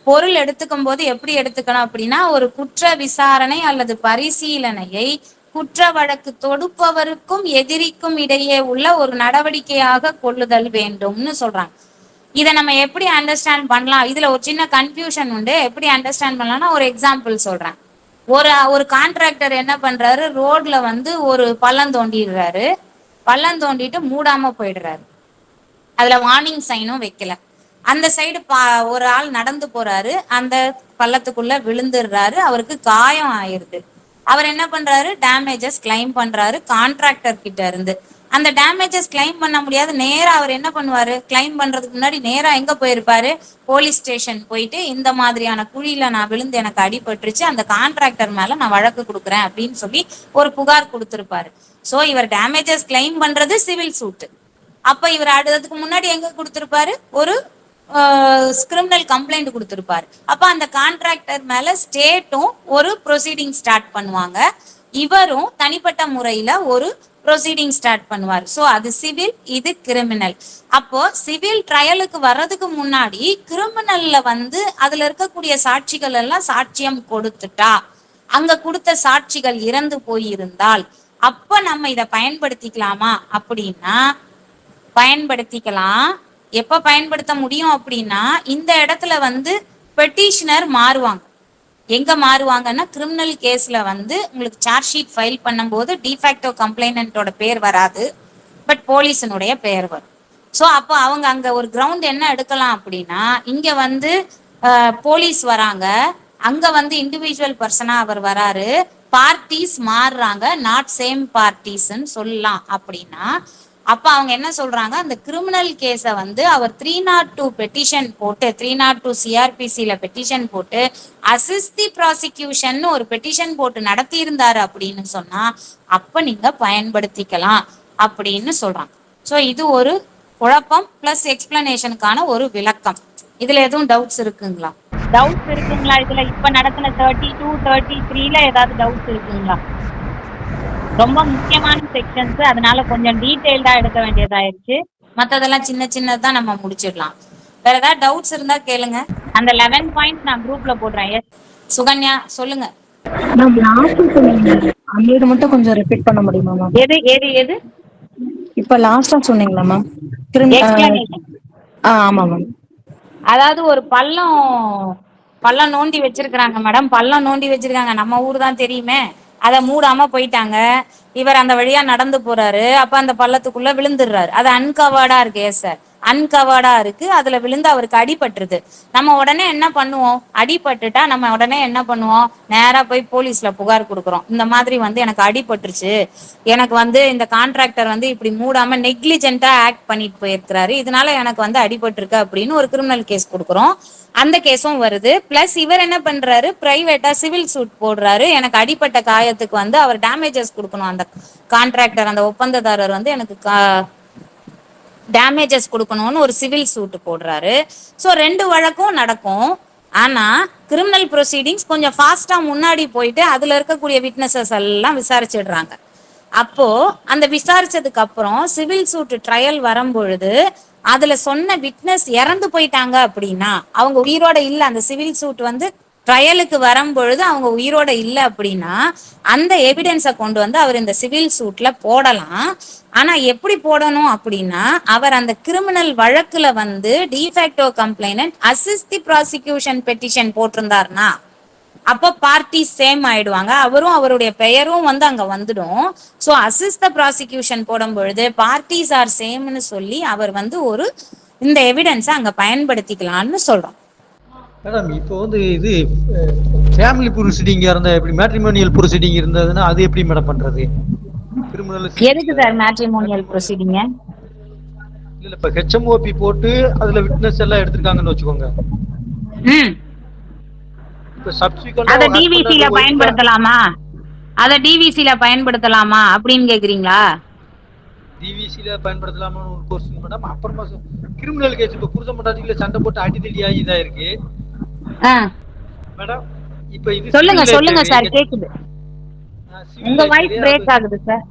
பொருள் எடுத்துக்கும் போது எப்படி எடுத்துக்கணும் அப்படின்னா, ஒரு குற்ற விசாரணை அல்லது பரிசீலனையை குற்ற வழக்கு தொடுப்பவருக்கும் எதிரிக்கும் இடையே உள்ள ஒரு நடவடிக்கையாக கொள்ளுதல் வேண்டும்னு சொல்றாங்க. இதை நம்ம எப்படி அண்டர்ஸ்டாண்ட் பண்ணலாம், இதுல ஒரு சின்ன கன்ஃபியூஷன் உண்டு. எப்படி அண்டர்ஸ்டாண்ட் பண்ணலாம்னா, ஒரு எக்ஸாம்பிள் சொல்றேன். ஒரு கான்ட்ராக்டர் என்ன பண்றாரு, ரோட்ல வந்து ஒரு பள்ளம் தோண்டிடுறாரு. பள்ளம் தோண்டிட்டு மூடாம போயிடுறாரு. அதுல வார்னிங் சைனும் வைக்கல. அந்த சைடு ஒரு ஆள் நடந்து போறாரு, அந்த பள்ளத்துக்குள்ள விழுந்துடுறாரு, அவருக்கு காயம் ஆயிருது. அவர் என்ன பண்றாரு, டேமேஜஸ் கிளைம் பண்றாரு கான்ட்ராக்டர் கிட்ட இருந்து. அந்த டேமேஜஸ் கிளைம் பண்ண முடியாது, நேரா அவர் என்ன பண்ணுவாரு, கிளைம் பண்றதுக்கு முன்னாடி நேரா எங்க போயிருப்பாரு, போலீஸ் ஸ்டேஷன் போயிட்டு இந்த மாதிரியான குழியில நான் விழுந்து எனக்கு அடிபட்டுருச்சு, அந்த கான்ட்ராக்டர் மேல நான் வழக்கு கொடுக்குறேன் அப்படின்னு சொல்லி ஒரு புகார் கொடுத்திருப்பாரு. சோ இவர் டேமேஜஸ் கிளைம் பண்றது சிவில் சூட். அப்ப இவர் அதுக்கு முன்னாடி எங்க கொடுத்திருப்பாரு, ஒரு கிரிமினல் கம்ப்ளைண்ட் கொடுத்திருப்பாரு. அப்ப அந்த கான்ட்ராக்டர் மேல ஸ்டேட்டும் ஒரு ப்ரொசீடிங் ஸ்டார்ட் பண்ணுவாங்க, இவரும் தனிப்பட்ட முறையில ஒரு ப்ரொசீடிங் ஸ்டார்ட் பண்ணுவார். சோ அது சிவில், இது கிரிமினல். அப்போ சிவில் ட்ரையலுக்கு வர்றதுக்கு முன்னாடி கிரிமினல்ல வந்து அதுல இருக்கக்கூடிய சாட்சிகள் எல்லாம் சாட்சியம் கொடுத்துட்டா, அங்க கொடுத்த சாட்சிகள் இறந்து போயிருந்தால் அப்ப நம்ம இதை பயன்படுத்திக்கலாமா அப்படின்னா பயன்படுத்திக்கலாம். எப்ப பயன்படுத்த முடியும் அப்படின்னா, இந்த இடத்துல வந்து பெட்டிஷனர் மாறுவாங்க. எங்க மாறுவாங்கன்னா, கிரிமினல் கேஸ்ல வந்து உங்களுக்கு சார்ஜ் ஷீட் ஃபைல் பண்ணும்போது டிஃபேக்டோ கம்ப்ளைனன்ட்டோட பேர் வராது, பட் போலீஸினுடைய பேர் வரும். ஸோ அப்போ அவங்க அங்க ஒரு கிரவுண்ட் என்ன எடுக்கலாம் அப்படின்னா, இங்க வந்து போலீஸ் வராங்க, அங்க வந்து இண்டிவிஜுவல் பர்சனா அவர் வராரு, பார்ட்டிஸ் மாறுறாங்க, நாட் சேம் பார்ட்டிஸ்ன்னு சொல்லலாம். அப்படின்னா அப்ப அவங்க என்ன சொல்றாங்க, அந்த கிரிமினல் கேஸை வந்து அவர் 302 பெட்டிஷன் போட்டு 302 CRPCல பெட்டிஷன் போட்டு அசிஸ்ட் தி ப்ராசிக்யூஷன் ஒரு பெட்டிஷன் போட்டு நடத்தி இருந்தாரு அப்படின்னு சொன்னா அப்ப நீங்க பயன்படுத்திக்கலாம் அப்படின்னு சொல்றாங்க. சோ இது ஒரு குழப்பம் பிளஸ் எக்ஸ்பிளனேஷனுக்கான ஒரு விளக்கம். இதுல எதுவும் டவுட்ஸ் இருக்குங்களா? இதுல இப்ப நடத்தின 32 33ல ஏதாவது டவுட்ஸ் இருக்குங்களா? ரொம்ப முக்கியமான செக்ஷன்ஸ், அதனால கொஞ்சம் டீடைல்டா எடுக்க வேண்டியதாயிருச்சு. மத்ததெல்லாம் சின்ன சின்னதான் நம்ம முடிச்சிடலாம். வேற ஏதாவது டவுட்ஸ் இருந்தா கேளுங்க. அந்த 11 பாயிண்ட் நான் குரூப்ல போடுறேன். எஸ் சுகன்யா சொல்லுங்க. மேம் லாஸ்ட் சொன்னீங்க, அந்த இது மட்டும் கொஞ்சம் ரிப்பீட் பண்ண முடியுமா மேம்? எது இப்ப லாஸ்டா சொன்னீங்களா மேம்? ஆமா மேம். அதாவது ஒரு பள்ளம் நோண்டி வச்சிருக்காங்க மேடம், பள்ளம் நோண்டி வச்சிருக்காங்க, நம்ம ஊர் தான் தெரியுமே, அதை மூடாம போயிட்டாங்க. இவர் அந்த வழியா நடந்து போறாரு, அப்ப அந்த பள்ளத்துக்குள்ள விழுந்துடுறாரு. அது அன்கவர்டா இருக்கு. எஸ் சார், அன்கவர்டா இருக்கு, அதுல விழுந்து அவருக்கு அடிபட்டுருது. நம்ம உடனே என்ன பண்ணுவோம்? அடிபட்டுட்டா நம்ம உடனே என்ன பண்ணுவோம்? நேரா போய் போலீஸ்ல புகார் கொடுக்குறோம். இந்த மாதிரி வந்து எனக்கு அடிபட்டுருச்சு, எனக்கு வந்து இந்த கான்ட்ராக்டர் வந்து இப்படி மூடாம நெக்லிஜென்ட்டா ஆக்ட் பண்ணிட்டு போயிருக்கிறாரு, இதனால எனக்கு வந்து அடிபட்டிருக்கு அப்படின்னு ஒரு கிரிமினல் கேஸ் கொடுக்குறோம். அந்த கேஸும் வருது. பிளஸ் இவர் என்ன பண்றாரு, பிரைவேட்டா சிவில் சூட் போடுறாரு. எனக்கு அடிப்பட்ட காயத்துக்கு வந்து அவர் டேமேஜஸ் கொடுக்கணும், அந்த கான்ட்ராக்டர் அந்த ஒப்பந்ததாரர் வந்து எனக்கு டேமேஜஸ் கொடுக்கணும்னு ஒரு சிவில் சூட் போடுறாரு. ஸோ 2 வழக்கும் நடக்கும். ஆனா கிரிமினல் ப்ரொசீடிங்ஸ் கொஞ்சம் ஃபாஸ்டா முன்னாடி போயிட்டு அதுல இருக்கக்கூடிய விட்னஸஸ் எல்லாம் விசாரிச்சிடுறாங்க. அப்போ அந்த விசாரிச்சதுக்கு அப்புறம் சிவில் சூட் ட்ரையல் வரும்பொழுது அதுல சொன்ன விட்னஸ் இறந்து போயிட்டாங்க அப்படின்னா, அவங்க உயிரோட இல்ல, அந்த சிவில் சூட் வந்து ட்ரையலுக்கு வரும்பொழுது அவங்க உயிரோட இல்ல அப்படின்னா அந்த எவிடன்ஸை கொண்டு வந்து அவர் இந்த சிவில் சூட்ல போடலாம். ஆனா எப்படி போடணும் அப்படின்னா, அவர் அந்த கிரிமினல் வழக்குல வந்து டிஃபேக்டோ கம்ப்ளைனன்ட் அசிஸ்ட் தி ப்ராசிக்யூஷன் பெட்டிஷன் போட்டிருந்தாருன்னா அப்போ பார்ட்டி சேம் ஆயிடுவாங்க, அவரும் அவருடைய பெயரும் வந்து அங்க வந்துடும். ஸோ அசிஸ்ட் த ப்ராசிக்யூஷன் போடும் பொழுது பார்ட்டிஸ் ஆர் சேம்னு சொல்லி அவர் வந்து ஒரு இந்த எவிடன்ஸை அங்க பயன்படுத்திக்கலாம்னு சொல்றோம். மேடம் இப்போ வந்து இது ஃபேமிலி ப்ரொசீடிங் இருந்தா எப்படி, மேட்ரிமோனியல் ப்ரொசீடிங் இருந்ததுன்னா அது எப்படி மேடம் பண்றது? கிரிமினல் எதுக்கு சார் மேட்ரிமோனியல் ப்ரொசீடிங்? இல்ல இப்ப ஹெச்எம்ஓபி போட்டு அதுல விட்னஸ் எல்லாம் எடுத்திருக்காங்கன்னு வச்சுக்கோங்க. இப்ப சப்சிக்வெண்டா அத டிவிசில பயன்படுத்தலாமா? அத டிவிசில பயன்படுத்தலாமா அப்படின்னு கேக்குறீங்களா? டிவிசில பயன்படுத்தலாமா ஒரு क्वेश्चन மேடம். அப்புறமா கிரிமினல் கேஸ் இப்ப புருஷ மண்டாட்டில சண்டை போட்டு அடிதடி ஆகி இதா இருக்கு மேடம். இப்ப இது சொல்லுங்க சொல்லுங்க சார், கேக்குது. உங்க வாய்ஸ் பிரேக் ஆகுது சார்.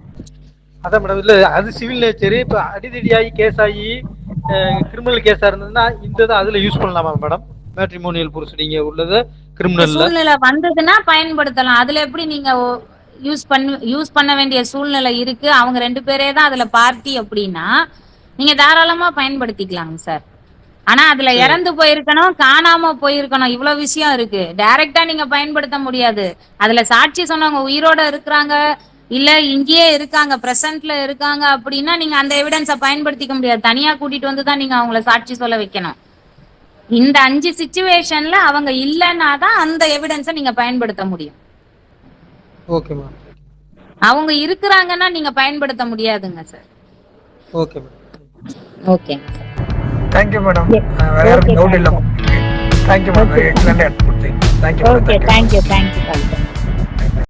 அதான் மேடம், இல்ல அது சிவில் நேச்சர். இப்ப அடிதடி ஆகி கேஸ் ஆகி கிரிமினல் கேஸா இருந்ததுன்னா இந்த அதுல யூஸ் பண்ணலாமா மேடம்? மேட்ரிமோனியல் ப்ரொசீடிங் உள்ளது கிரிமினல்ல சூழ்நிலை வந்ததுன்னா பயன்படுத்தலாம். அதுல எப்படி நீங்க யூஸ் பண்ண வேண்டிய சூழ்நிலை இருக்கு, அவங்க 2 பேரே தான் அதுல பார்ட்டி அப்படின்னா நீங்க தாராளமா பயன்படுத்திக்கலாங்க சார். ஆனா அதுல இறந்து போயிருக்கணும், காணாம போயிருக்கணும், இவ்வளவு விஷயம் இருக்கு. டைரக்டா நீங்க பயன்படுத்த முடியாது. அதுல சாட்சி சொன்னவங்க உயிரோட இருக்கிறாங்க இல்ல இங்கேயே இருக்காங்க, பிரசன்ட்ல இருக்காங்க அப்படின்னா நீங்க அந்த எவிடன்ஸை பயன்படுத்திக்க முடியாது. தனியா கூட்டிட்டு வந்து தான் நீங்க அவங்கள சாட்சி சொல்ல வைக்கணும். இந்த 5 சிச்சுவேஷன்ல அவங்க இல்லைன்னா தான் அந்த எவிடன்ஸை நீங்க பயன்படுத்த முடியும். Okay ma'am. அவங்க இருக்கிறாங்கன்னா நீங்க பயன்படுத்த முடியாதுங்க சார். Okay ma'am. ஓகேங்க சார். Thank you madam. வேற யாருக்கும் டவுட் இல்ல. Thank you ma'am. Excellent. Thank you. Okay, thank you.